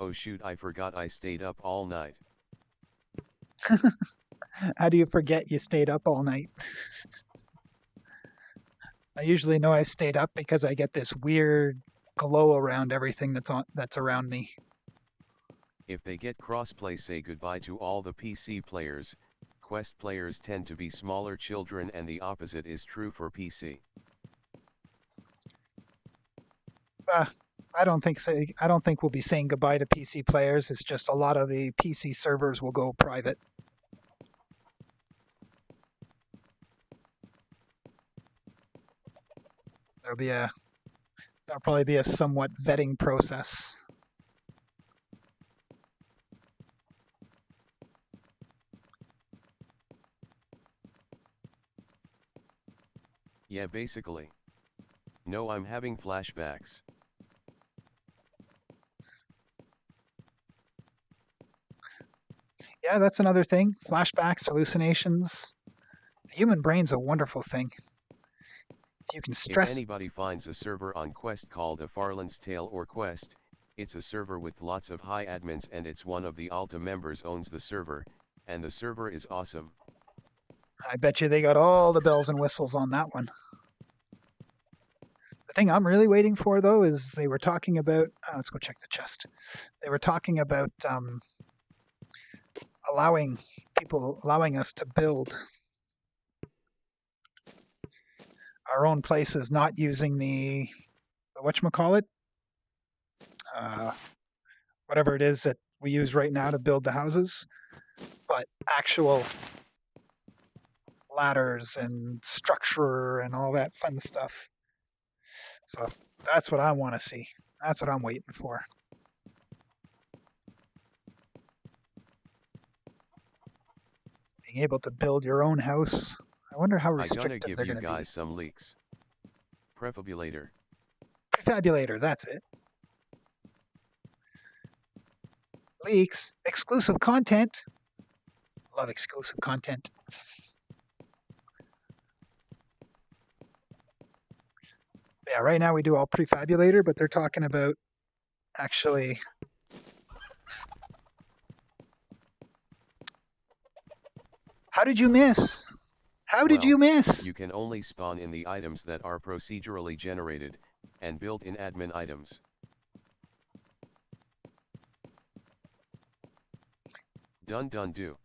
Oh shoot, I forgot I stayed up all night. How do you forget you stayed up all night? I usually know I stayed up because I get this weird glow around everything that's around me. If they get crossplay, say goodbye to all the PC players. Quest players tend to be smaller children, and the opposite is true for PC. I don't think we'll be saying goodbye to PC players. It's just a lot of the PC servers will go private. There'll probably be a somewhat vetting process. Yeah, basically. No, I'm having flashbacks. Yeah, that's another thing. Flashbacks, hallucinations. The human brain's a wonderful thing. If you can If stress. anybody finds a server on Quest called a Farland's Tale or Quest, it's a server with lots of high admins and it's one of the Alta members owns the server, and the server is awesome. I bet you they got all the bells and whistles on that one. The thing I'm really waiting for, though, is they were talking about. Let's go check the chest. They were talking about allowing us to build our own places, not using the whatchamacallit, uh, whatever it is that we use right now to build the houses, but actual ladders and structure and all that fun stuff. So that's what I want to see. That's what I'm waiting for. Being able to build your own house. I wonder how I'm gonna restrictive give they're you going to be. guys some leaks. Prefabulator. Prefabulator, that's it. Leaks, exclusive content. Love exclusive content. Yeah, right now we do all prefabulator, but they're talking about actually. How did you miss? How did you miss? You can only spawn in the items that are procedurally generated, and built in admin items. Done do.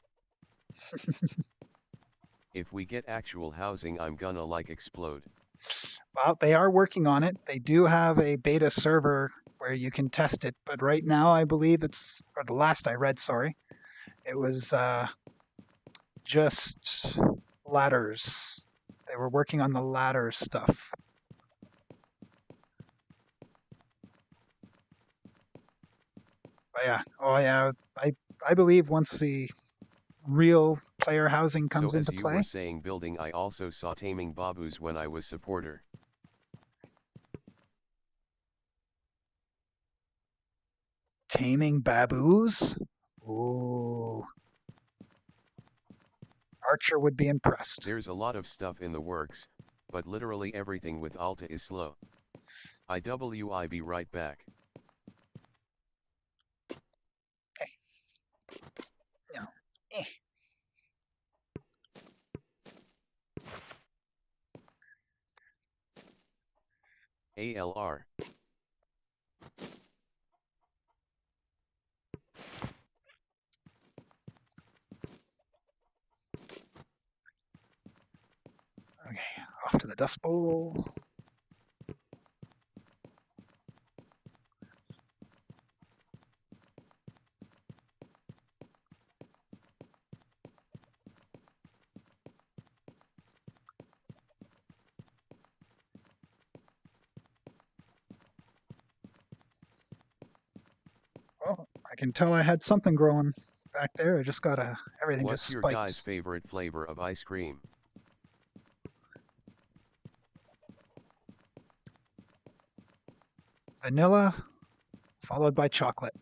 If we get actual housing, I'm gonna like explode. Well, they are working on it. They do have a beta server where you can test it, but right now I believe it's, or the last I read, sorry, it was just ladders. They were working on the ladder stuff. But yeah, oh yeah, I believe once the real player housing comes so into as you play. were saying building, I also saw taming babus when I was supporter. Taming baboos? Ooh. Archer would be impressed. There's a lot of stuff in the works, but literally everything with Alta is slow. I'll be right back. No. Eh. ALR. Okay, off to the Dust Bowl. Well, I can tell I had something growing back there. I just got everything What's just your spiked. guy's favorite flavor of ice cream? Vanilla, followed by chocolate.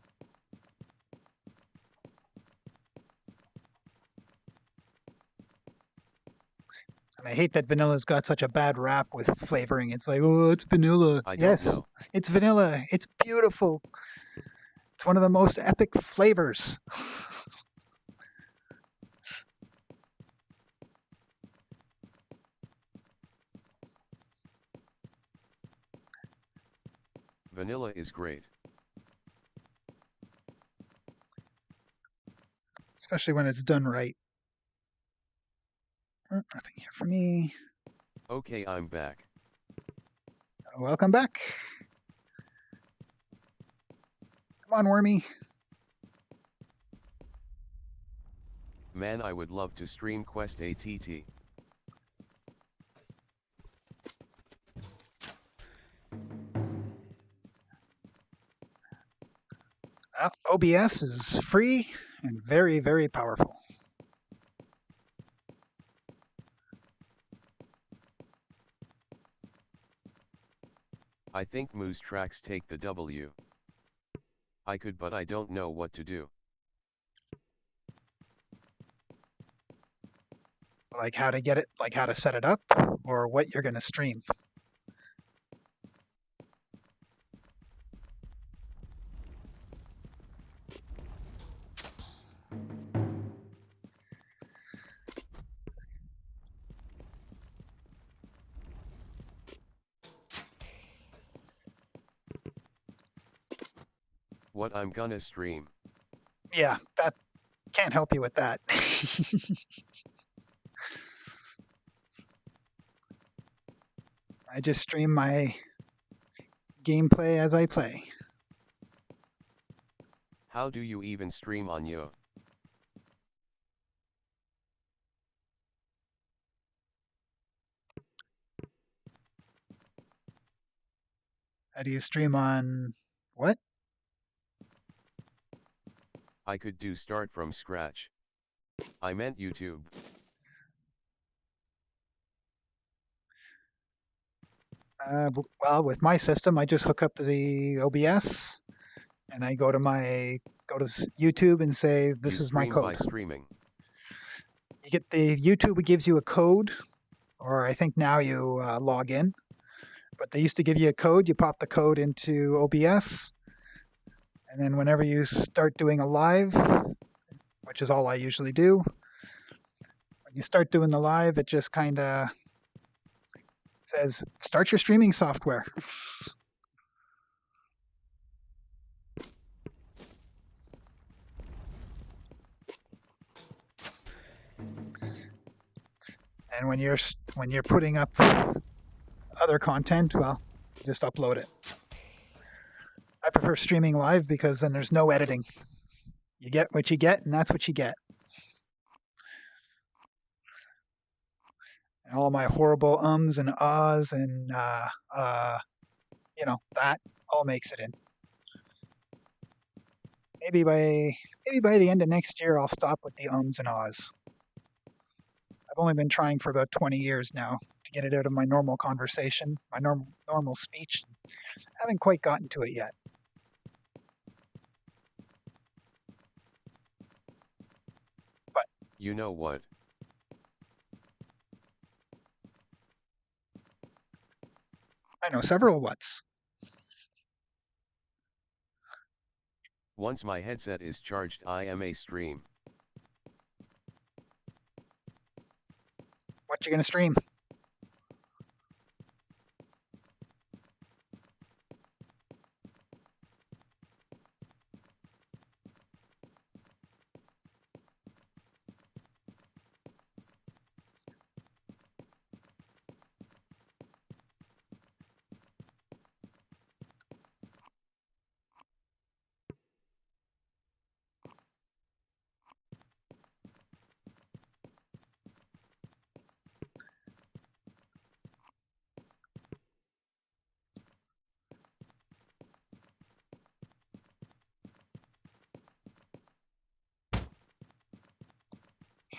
And I hate that vanilla's got such a bad rap with flavoring. It's like, oh, it's vanilla. I don't Yes, know. it's vanilla. It's beautiful. It's one of the most epic flavors. Vanilla is great. Especially when it's done right. Nothing here for me. Okay, I'm back. Welcome back. Come on, Wormy. Man, I would love to stream Quest ATT. OBS is free and very, very powerful. I think Moose Tracks take the W. I could, but I don't know what to do. Like how to get it, like how to set it up, or what you're going to stream. What I'm gonna stream. Yeah, that can't help you with that. I just stream my gameplay as I play. How do you even stream on Yo? How do you stream on what? I could do start from scratch. I meant YouTube. Well, with my system, I just hook up to the OBS, and I go to YouTube and say, "This You is my stream by code." streaming. You get the YouTube gives you a code, or I think now you log in. But they used to give you a code. You pop the code into OBS, and then whenever you start doing a live, which is all I usually do, when you start doing the live, it just kind of says, "Start your streaming software." And when you're putting up other content, well, just upload it. I prefer streaming live because then there's no editing. You get what you get, and that's what you get. And all my horrible ums and ahs and that all makes it in. Maybe by the end of next year, I'll stop with the ums and ahs. I've only been trying for about 20 years now to get it out of my normal conversation, my normal speech. I haven't quite gotten to it yet. But you know what? I know several whats. Once my headset is charged, I am a stream. What you gonna stream?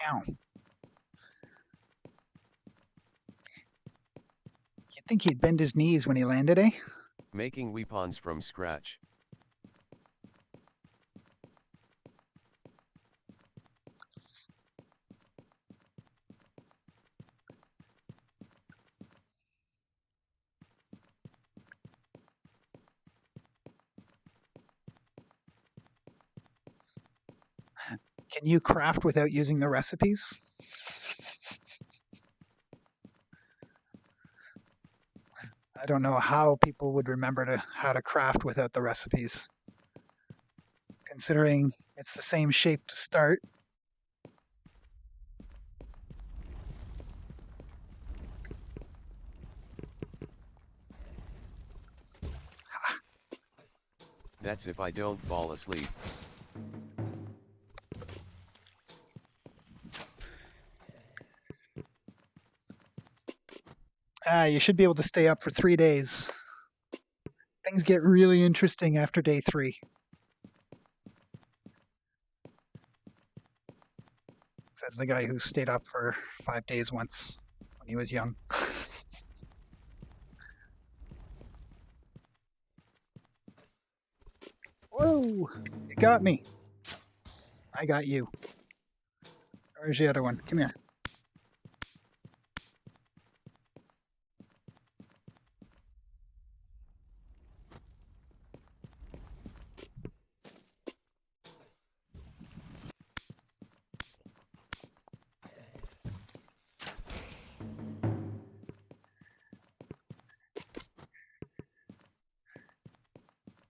Ow. You'd think he'd bend his knees when he landed, eh? Making weapons from scratch. Can you craft without using the recipes? I don't know how people would remember how to craft without the recipes. Considering it's the same shape to start. That's if I don't fall asleep. You should be able to stay up for 3 days. Things get really interesting after day 3. Says the guy who stayed up for 5 days once when he was young. No! You got me. I got you. Where's the other one? Come here.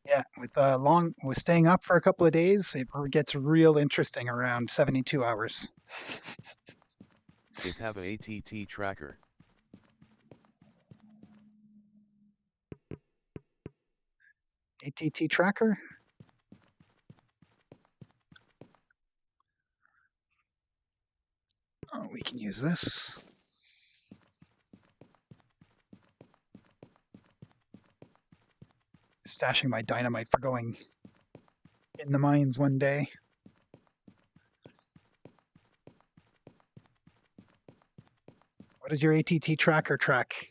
Yeah, with staying up for a couple of days, it gets real interesting around 72 hours. If have a ATT tracker. ATT tracker? Oh, we can use this. Stashing my dynamite for going in the mines one day. What does your ATT tracker track?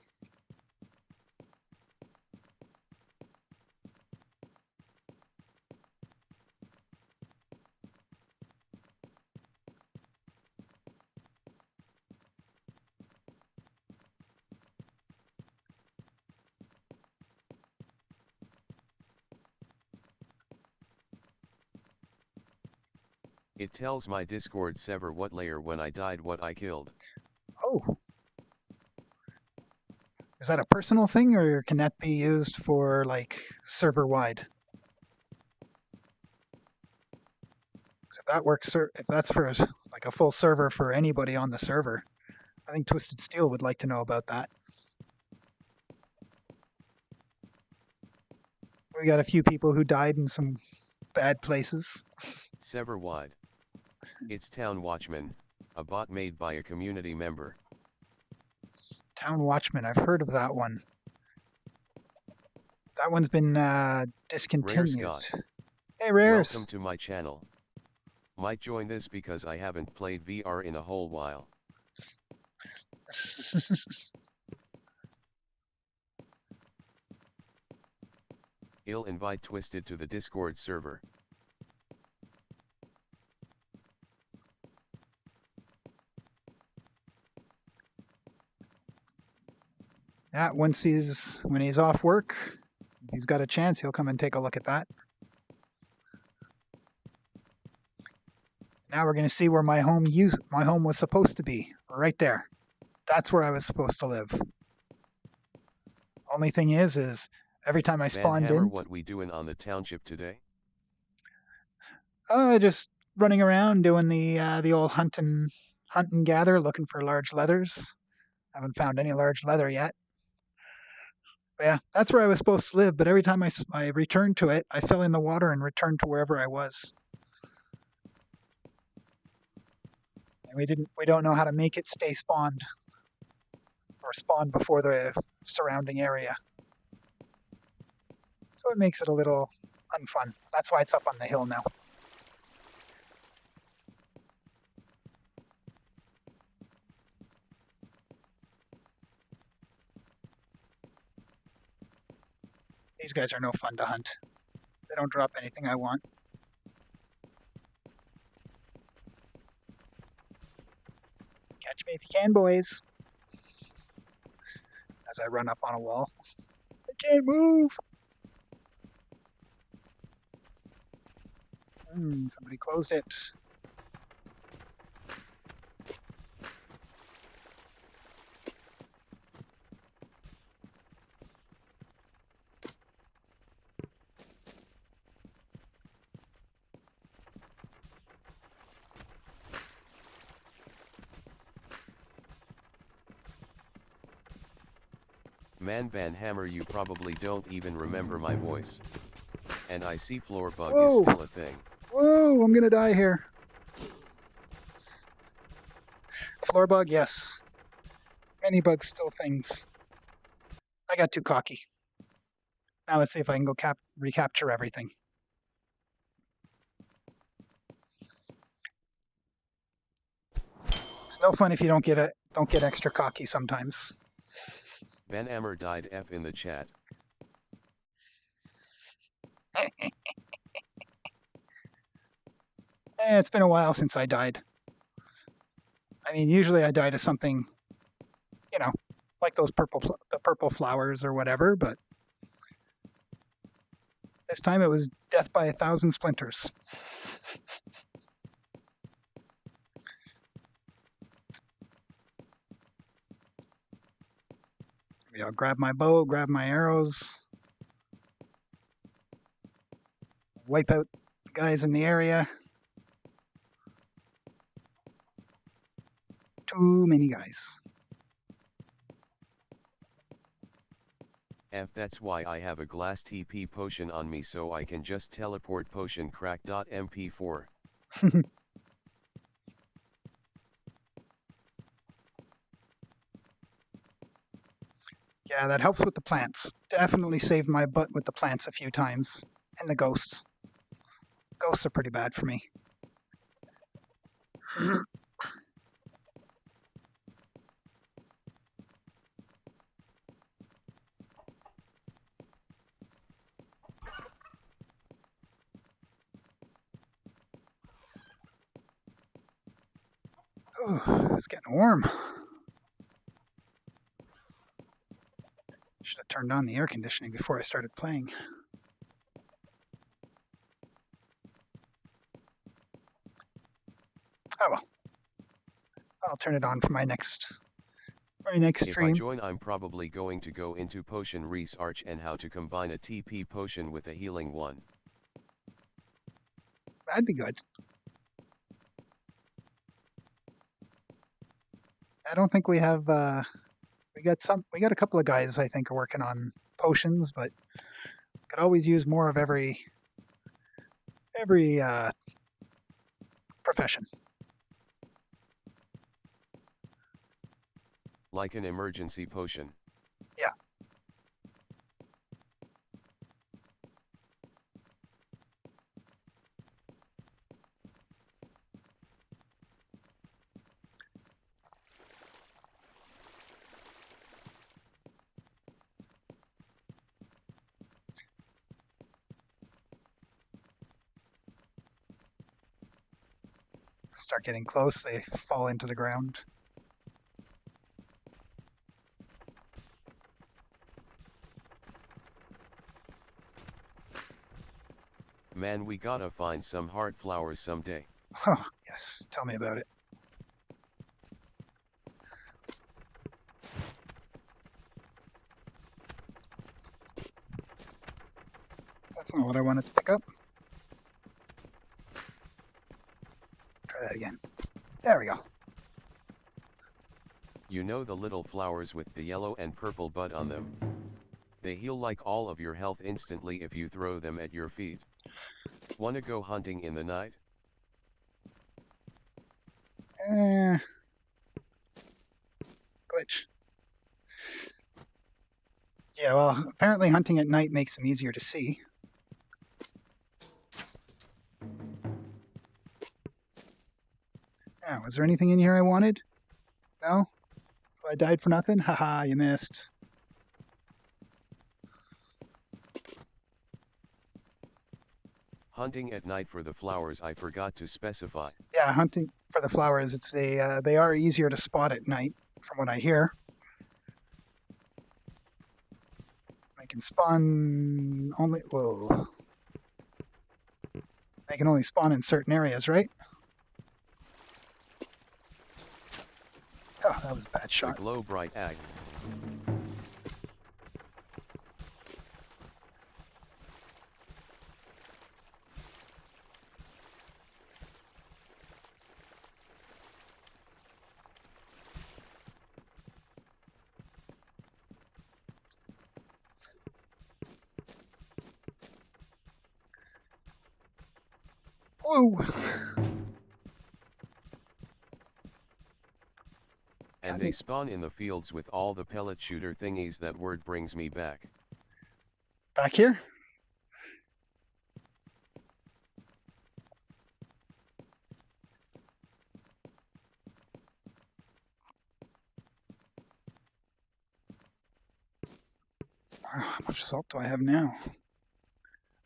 It tells my Discord server what layer when I died what I killed. Oh. Is that a personal thing, or can that be used for, like, server-wide? If that works, if that's for like a full server for anybody on the server, I think Twisted Steel would like to know about that. We got a few people who died in some bad places. Server wide. It's Town Watchman, a bot made by a community member. Town Watchman, I've heard of that one. That one's been discontinued. Rare Scott. Hey, Rares. Welcome to my channel. Might join this because I haven't played VR in a whole while. I'll invite Twisted to the Discord server. Yeah, when he's off work, if he's got a chance, he'll come and take a look at that. Now we're going to see where my home was supposed to be, right there. That's where I was supposed to live. Only thing is every time I spawned BanHammer, in, what we doing on the township today? Just running around doing the old hunt and gather, looking for large leathers. Haven't found any large leather yet. But yeah, that's where I was supposed to live. But every time I returned to it, I fell in the water and returned to wherever I was. And we don't know how to make it stay spawned or spawn before the surrounding area. So it makes it a little unfun. That's why it's up on the hill now. These guys are no fun to hunt. They don't drop anything I want. Catch me if you can, boys. As I run up on a wall. I can't move! Somebody closed it. Man, BanHammer, you probably don't even remember my voice. And I see floor bug Whoa. is still a thing. Whoa, I'm gonna die here. Floor bug, yes. Many bugs, still things. I got too cocky. Now let's see if I can go recapture everything. It's no fun if you don't get extra cocky sometimes. BanHammer died F in the chat. It's been a while since I died. I mean, usually I die to something, you know, like those the purple flowers or whatever, but this time it was death by 1,000 splinters. Maybe I'll grab my bow, grab my arrows, wipe out the guys in the area. Too many guys. That's why I have a glass TP potion on me so I can just teleport potion crack.mp4. Yeah, that helps with the plants. Definitely saved my butt with the plants a few times. And the ghosts. Ghosts are pretty bad for me. Ooh, it's getting warm. Should have turned on the air conditioning before I started playing. Oh well. I'll turn it on for my next If stream. I join, I'm probably going to go into potion research and how to combine a TP potion with a healing one. That'd be good. I don't think we have we got a couple of guys I think are working on potions, but could always use more of every profession. Like an emergency potion. Yeah. Start getting close, they fall into the ground. Man, we gotta find some heart flowers someday. Huh, yes, tell me about it. That's not what I wanted to pick up. Try that again. There we go. You know the little flowers with the yellow and purple bud on them? They heal like all of your health instantly if you throw them at your feet. Wanna go hunting in the night? Glitch. Yeah, well, apparently hunting at night makes them easier to see. Now, was there anything in here I wanted? No? So I died for nothing? Haha, you missed. Hunting at night for the flowers I forgot to specify. Yeah, hunting for the flowers, they are easier to spot at night, from what I hear. They can spawn only, whoa. They can only spawn in certain areas, right? Oh, that was a bad The shot. glow bright ag. Whoa! And they spawn in the fields with all the pellet shooter thingies. That word brings me back. Back here? How much salt do I have now?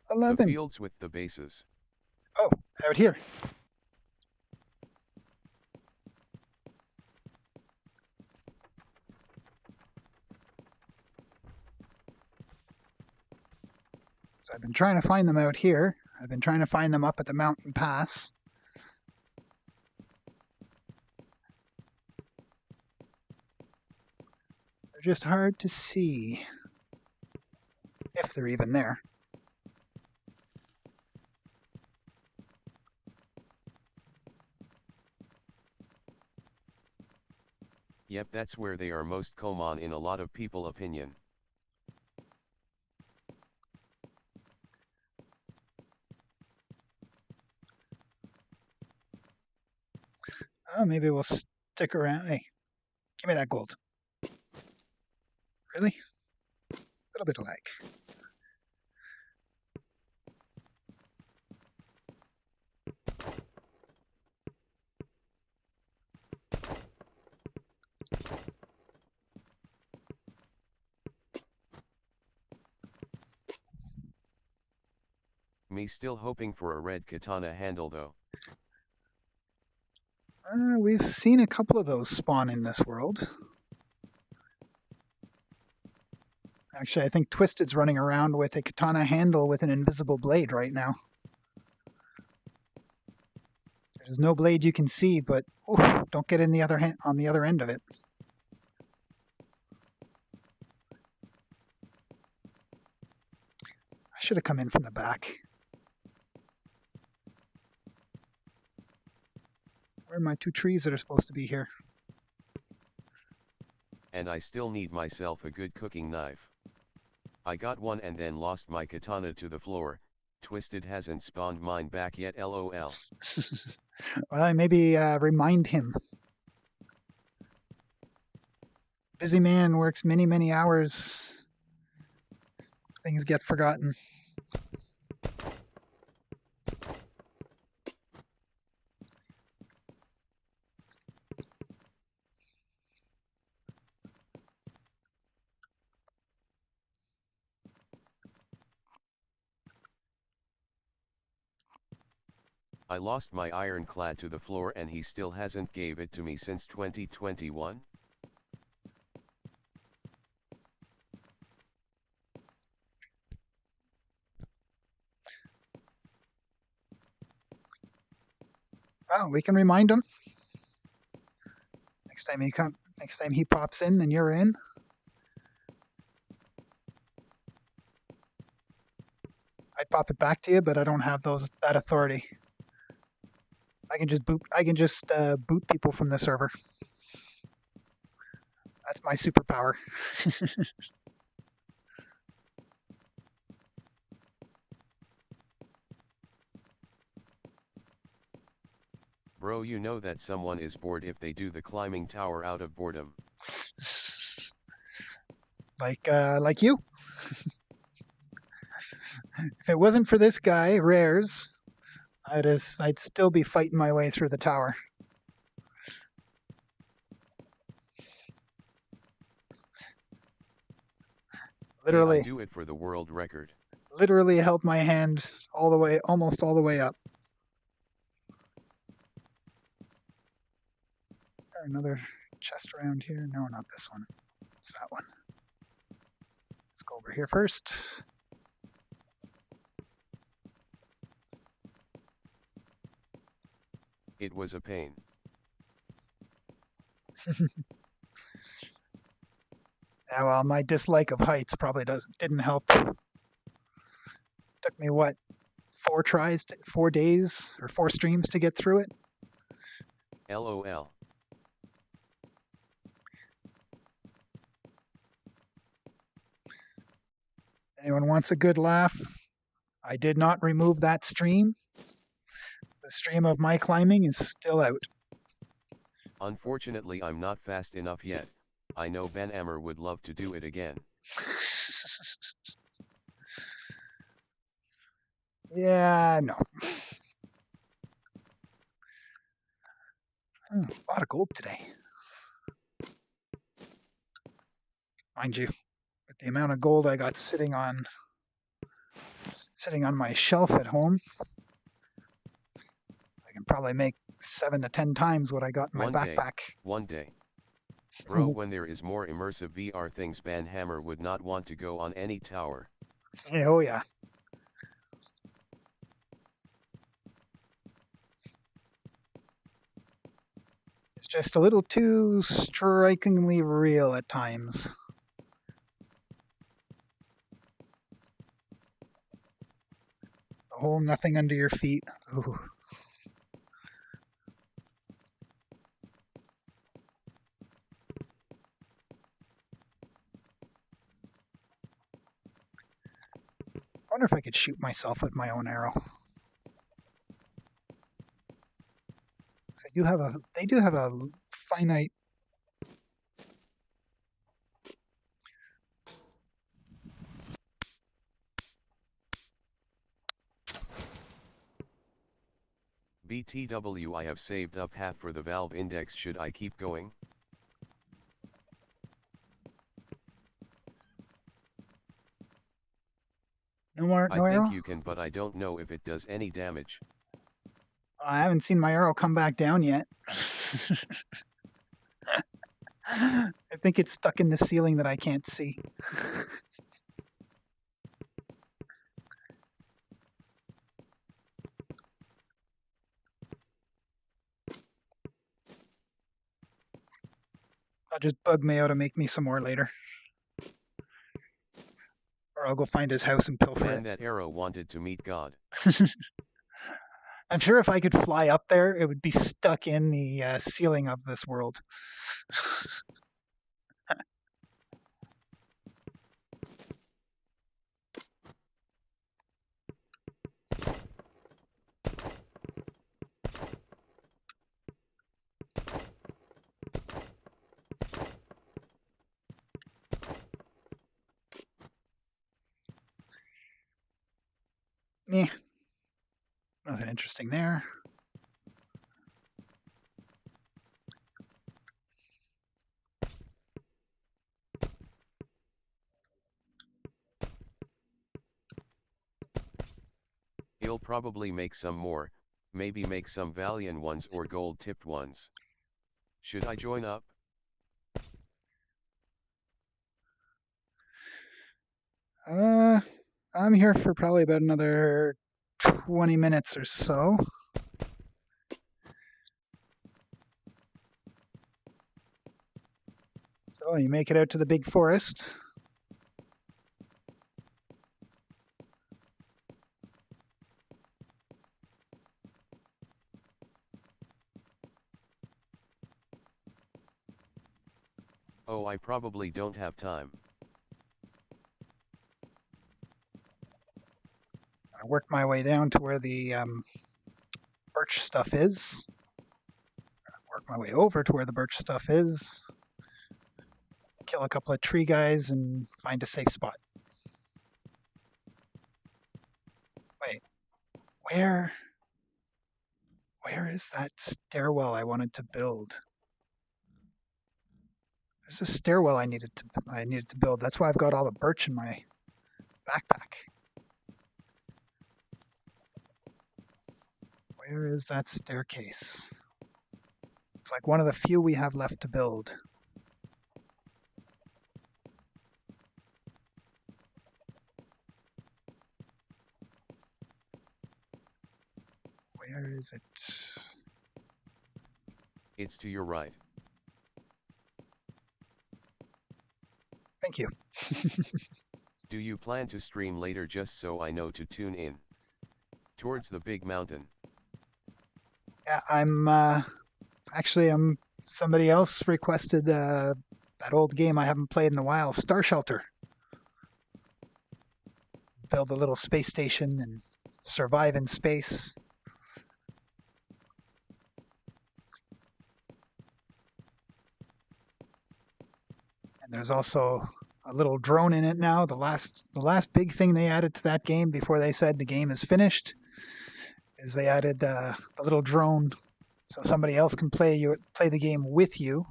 The 11. fields with the bases. Oh, out here. So I've been trying to find them out here. I've been trying to find them up at the mountain pass. They're just hard to see, if they're even there. Yep, that's where they are most common in a lot of people opinion. Oh, maybe we'll stick around. Hey, give me that gold. Really? A little bit of lag. Me still hoping for a red katana handle though. We've seen a couple of those spawn in this world. Actually, I think Twisted's running around with a katana handle with an invisible blade right now. There's no blade you can see, but don't get in the other on the other end of it. I should have come in from the back. Where are my two trees that are supposed to be here? And I still need myself a good cooking knife. I got one and then lost my katana to the floor. Twisted hasn't spawned mine back yet, lol. Well, maybe remind him. Busy man works many, many hours. Things get forgotten. I lost my ironclad to the floor and he still hasn't gave it to me since 2021. Well, we can remind him. Next time he pops in, then you're in. I'd pop it back to you, but I don't have that authority. I can just boot people from the server. That's my superpower. Bro, you know that someone is bored if they do the climbing tower out of boredom. Like you. If it wasn't for this guy, Rares, I'd still be fighting my way through the tower. Literally, Hey, I do it for the world record. Literally held my hand all the way, almost all the way up. Another chest around here. No, not this one. It's that one. Let's go over here first. It was a pain. Yeah, well, my dislike of heights probably didn't help. Took me what, 4 days or 4 streams to get through it. LOL. Anyone wants a good laugh? I did not remove that stream. The stream of my climbing is still out. Unfortunately, I'm not fast enough yet. I know BanHammer would love to do it again. Yeah, no. A lot of gold today. Mind you, with the amount of gold I got sitting on my shelf at home, I can probably make 7 to 10 times what I got in my backpack. One day. Bro, when there is more immersive VR things, BanHammer would not want to go on any tower. Yeah, oh yeah. It's just a little too strikingly real at times. The whole nothing under your feet. Ooh. I wonder if I could shoot myself with my own arrow. They do have a finite. BTW, I have saved up half for the Valve Index. Should I keep going? No I arrow? think you can, but I don't know if it does any damage. I haven't seen my arrow come back down yet. I think it's stuck in the ceiling that I can't see. I'll just bug Mayo to make me some more later. Or I'll go find his house and pilfer Man, it. that arrow wanted to meet God. I'm sure if I could fly up there, it would be stuck in the ceiling of this world. Meh. Nothing interesting there. He'll probably make some more, maybe make some Valiant ones or gold-tipped ones. Should I join up? I'm here for probably about another 20 minutes or so. So you make it out to the big forest. Oh, I probably don't have time. I work my way down to where the birch stuff is. Work my way over to where the birch stuff is. Kill a couple of tree guys and find a safe spot. Wait, where is that stairwell I wanted to build? There's a stairwell I needed to build. That's why I've got all the birch in my backpack. Where is that staircase? It's like one of the few we have left to build. Where is it? It's to your right. Thank you. Do you plan to stream later just so I know to tune in? Towards the big mountain. Yeah, I'm somebody else requested that old game I haven't played in a while, Star Shelter. Build a little space station and survive in space. And there's also a little drone in it now. The last big thing they added to that game before they said the game is finished is they added the little drone, so somebody else can play the game with you.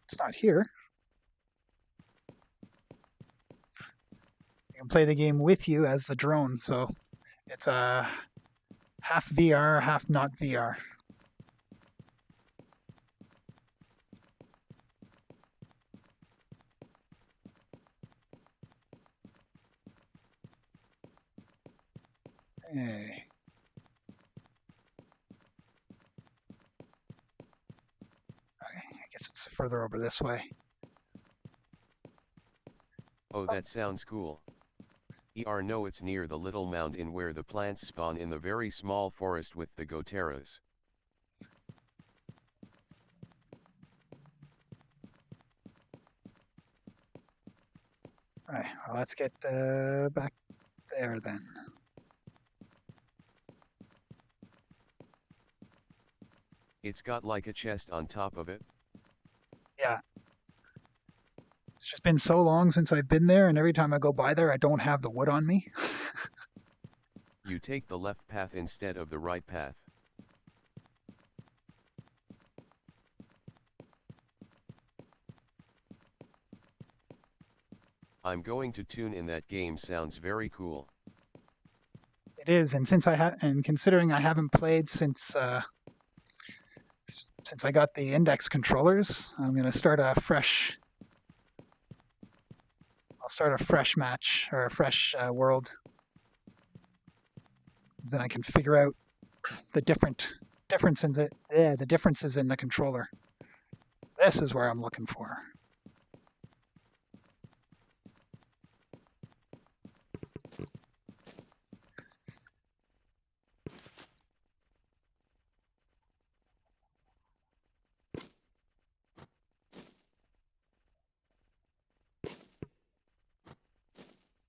It's not here. You can play the game with you as the drone, so it's a half VR, half not VR. Hey. guess it's further over this way. Oh, that sounds cool. No, it's near the little mound in where the plants spawn in the very small forest with the goteras. Right, well, let's get back there then. It's got like a chest on top of it. Yeah. It's just been so long since I've been there, and every time I go by there, I don't have the wood on me. You take the left path instead of the right path. I'm going to tune in. That game sounds very cool. It is, and considering I haven't played since I got the index controllers, I'm gonna start a fresh. I'll start a fresh match or a fresh world. Then I can figure out the differences in the controller. This is where I'm looking for.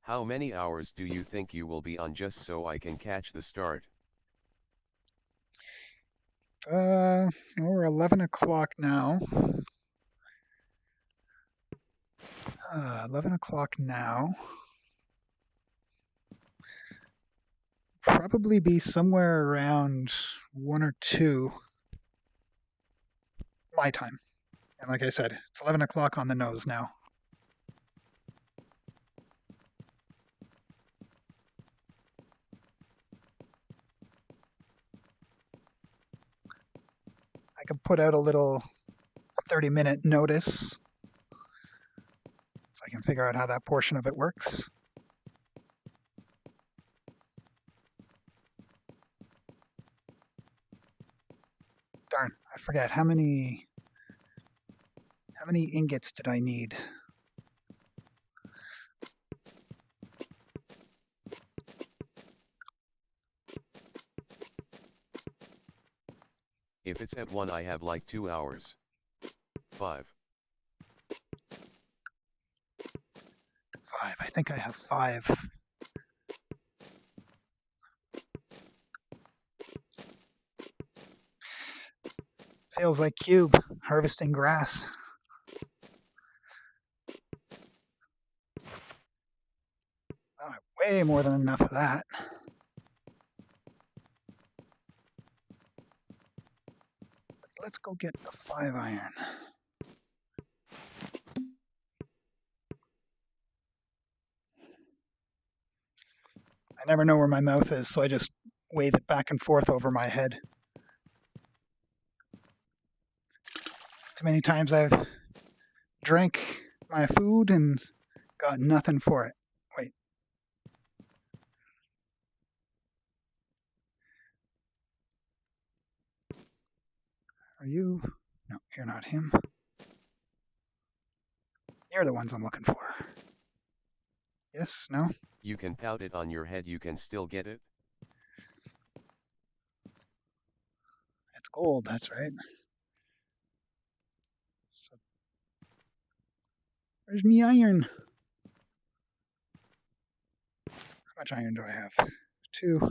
How many hours do you think you will be on, just so I can catch the start? We're 11 o'clock now. 11 o'clock now. Probably be somewhere around 1 or 2 my time. And like I said, it's 11 o'clock on the nose now. I could put out a little 30-minute notice if I can figure out how that portion of it works. Darn, I forget how many ingots did I need? If it's at 1, I have like 2 hours. 5. 5. I think I have 5. Feels like Cube harvesting grass. Oh, way more than enough of that. Let's go get the 5 iron. I never know where my mouth is, so I just wave it back and forth over my head. Too many times I've drank my food and got nothing for it. Wait. Are you? No, you're not him. You're the ones I'm looking for. Yes? No? You can pout it on your head, you can still get it? It's gold, that's right. So, where's me iron? How much iron do I have? 2.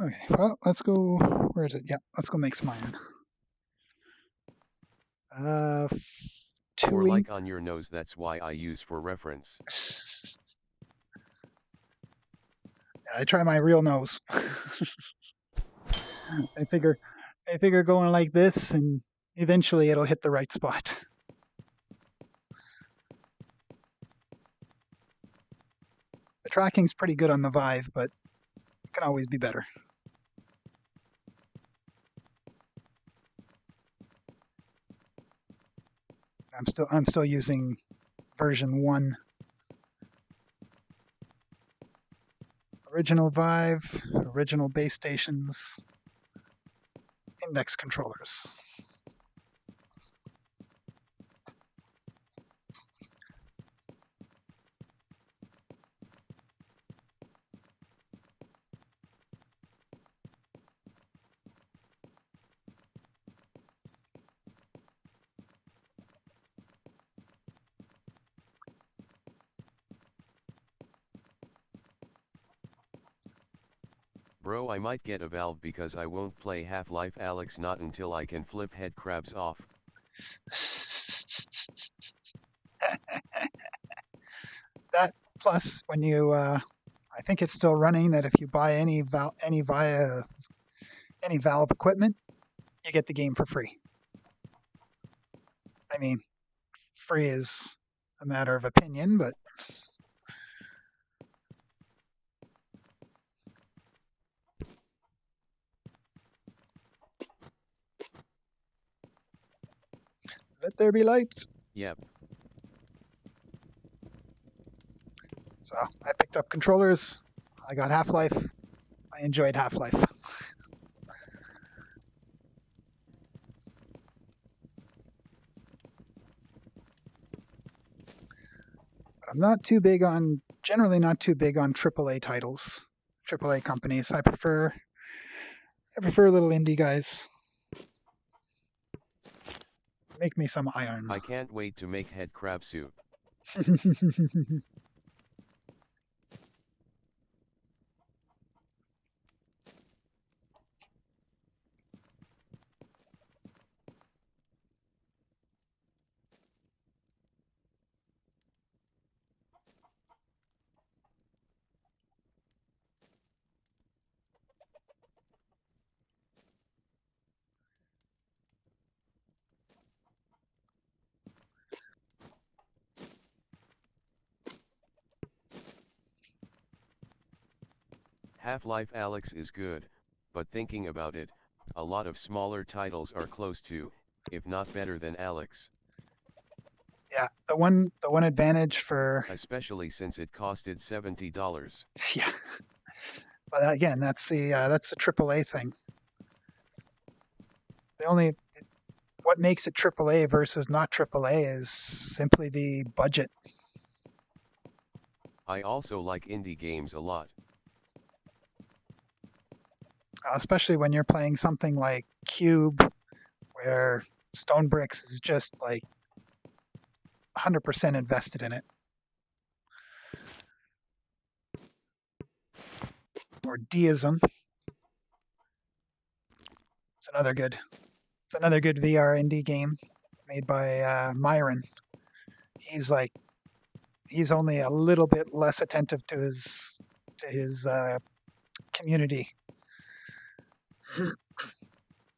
Okay, well, let's go. Where is it? Yeah, let's go make some iron. 2 Or like on your nose, that's why I use for reference. I try my real nose. I figure going like this, and eventually it'll hit the right spot. The tracking's pretty good on the Vive, but Can always be better. I'm still using version 1. Original Vive, original base stations, index controllers. Bro, I might get a Valve because I won't play Half-Life Alyx not until I can flip head crabs off. That plus when you I think it's still running that if you buy any Valve equipment, you get the game for free. I mean, free is a matter of opinion, but let there be light. Yep. So I picked up controllers. I got Half-Life. I enjoyed Half-Life. But I'm generally not too big on AAA titles, AAA companies. I prefer little indie guys. Make me some iron. I can't wait to make head crab soup. Half-Life Alyx is good, but thinking about it, a lot of smaller titles are close to, if not better than Alyx. Yeah, the one advantage for especially since it costed $70. yeah, but again, that's the AAA thing. What makes it AAA versus not AAA is simply the budget. I also like indie games a lot. Especially when you're playing something like Cube, where Stone Bricks is just like 100% invested in it. Or Deism. It's another good VR indie game made by Myron. He's only a little bit less attentive to his community.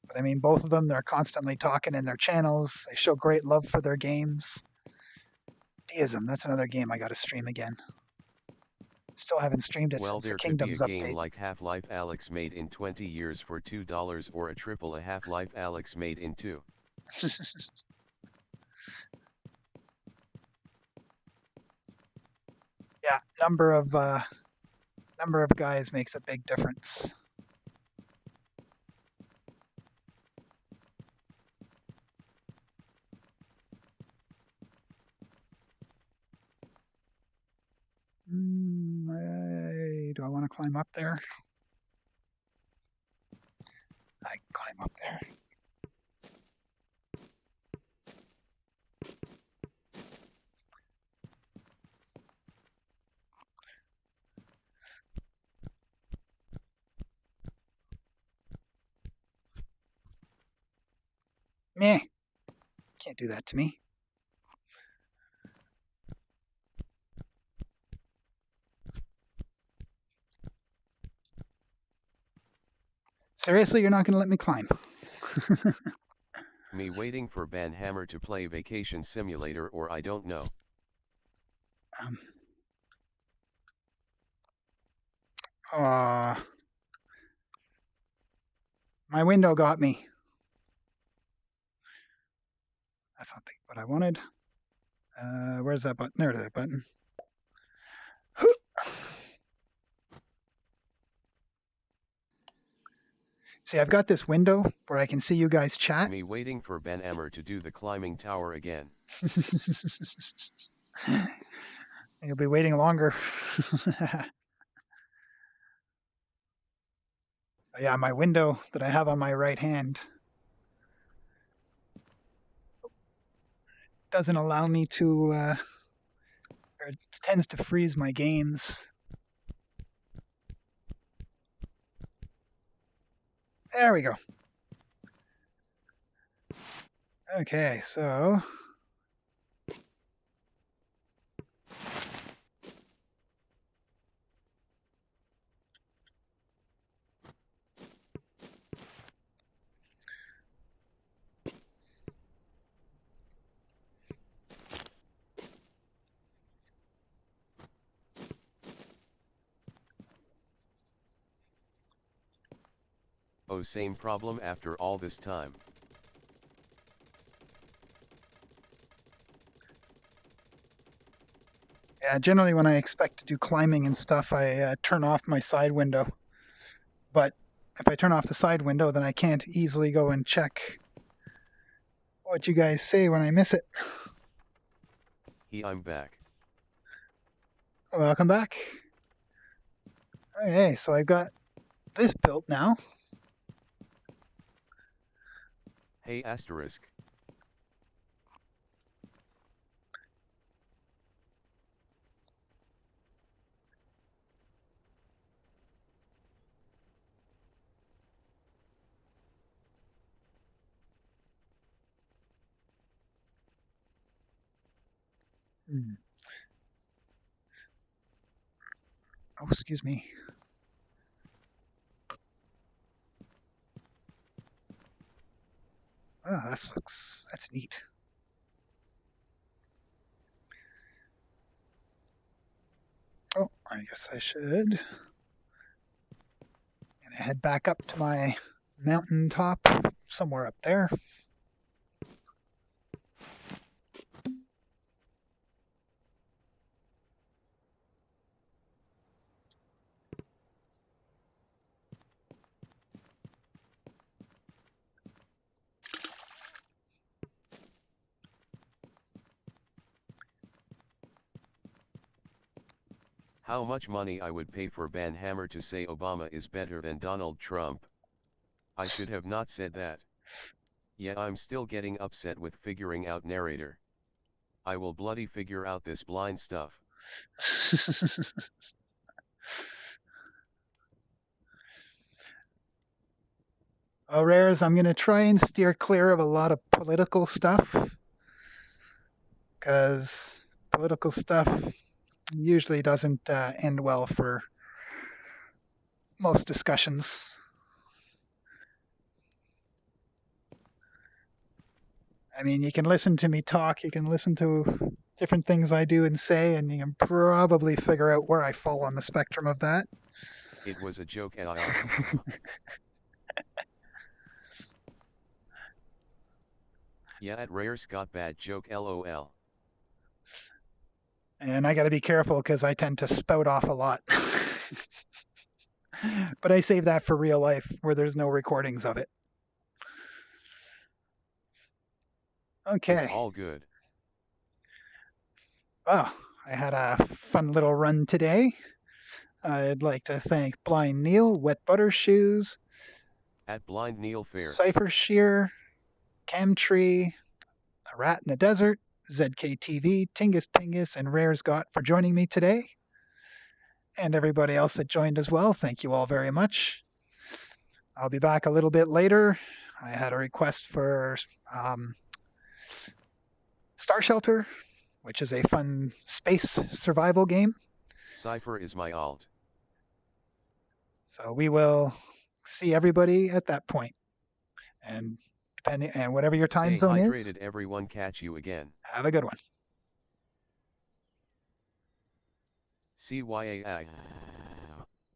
But I mean, both of them, they're constantly talking in their channels. They show great love for their games. Deism, that's another game I got to stream again. Still haven't streamed it since the Kingdoms update. Well, there could be a game update. like Half-Life Alyx made in 20 years for $2 or a triple A Half-Life Alyx made in 2. Yeah, number of guys makes a big difference. Do I want to climb up there? I can climb up there. Meh. Can't do that to me. Seriously, you're not going to let me climb? Me waiting for BanHammer to play Vacation Simulator, or I don't know. My window got me. That's not what I wanted. Where's that button? There's that button. See, I've got this window where I can see you guys chat. Me waiting for BanHammer to do the climbing tower again. You'll be waiting longer. Yeah, my window that I have on my right hand doesn't allow me to, or it tends to freeze my games. There we go. Okay, so Oh, same problem after all this time. yeah, generally when I expect to do climbing and stuff, I turn off my side window. But if I turn off the side window, then I can't easily go and check what you guys say when I miss it. I'm back. Welcome back. Okay, so I've got this built now. Hey asterisk. Oh, excuse me. Oh, that's neat. Oh, I guess I should. And I head back up to my mountaintop somewhere up there. How much money I would pay for BanHammer to say Obama is better than Donald Trump? I should have not said that. Yeah, I'm still getting upset with figuring out narrator. I will bloody figure out this blind stuff. Oh, Rares, I'm going to try and steer clear of a lot of political stuff because political stuff usually doesn't end well for most discussions. I mean, you can listen to me talk, you can listen to different things I do and say, and you can probably figure out where I fall on the spectrum of that. It was a joke, Yeah, at Rare Scott bad joke LOL. And I got to be careful because I tend to spout off a lot. But I save that for real life where there's no recordings of it. Okay. It's all good. Well, I had a fun little run today. I'd like to thank Blind Neil, Wet Butter Shoes, At Blind Neil Fair, Cypher Shear, Camtree, A Rat in a Desert, ZKTV, Tingus Pingus, and Rares Got for joining me today. And everybody else that joined as well, thank you all very much. I'll be back a little bit later. I had a request for Star Shelter, which is a fun space survival game. Cypher is my alt. So we will see everybody at that point. And whatever your time zone Stay is, hydrated, everyone. Catch you again. have a good one. CYAI.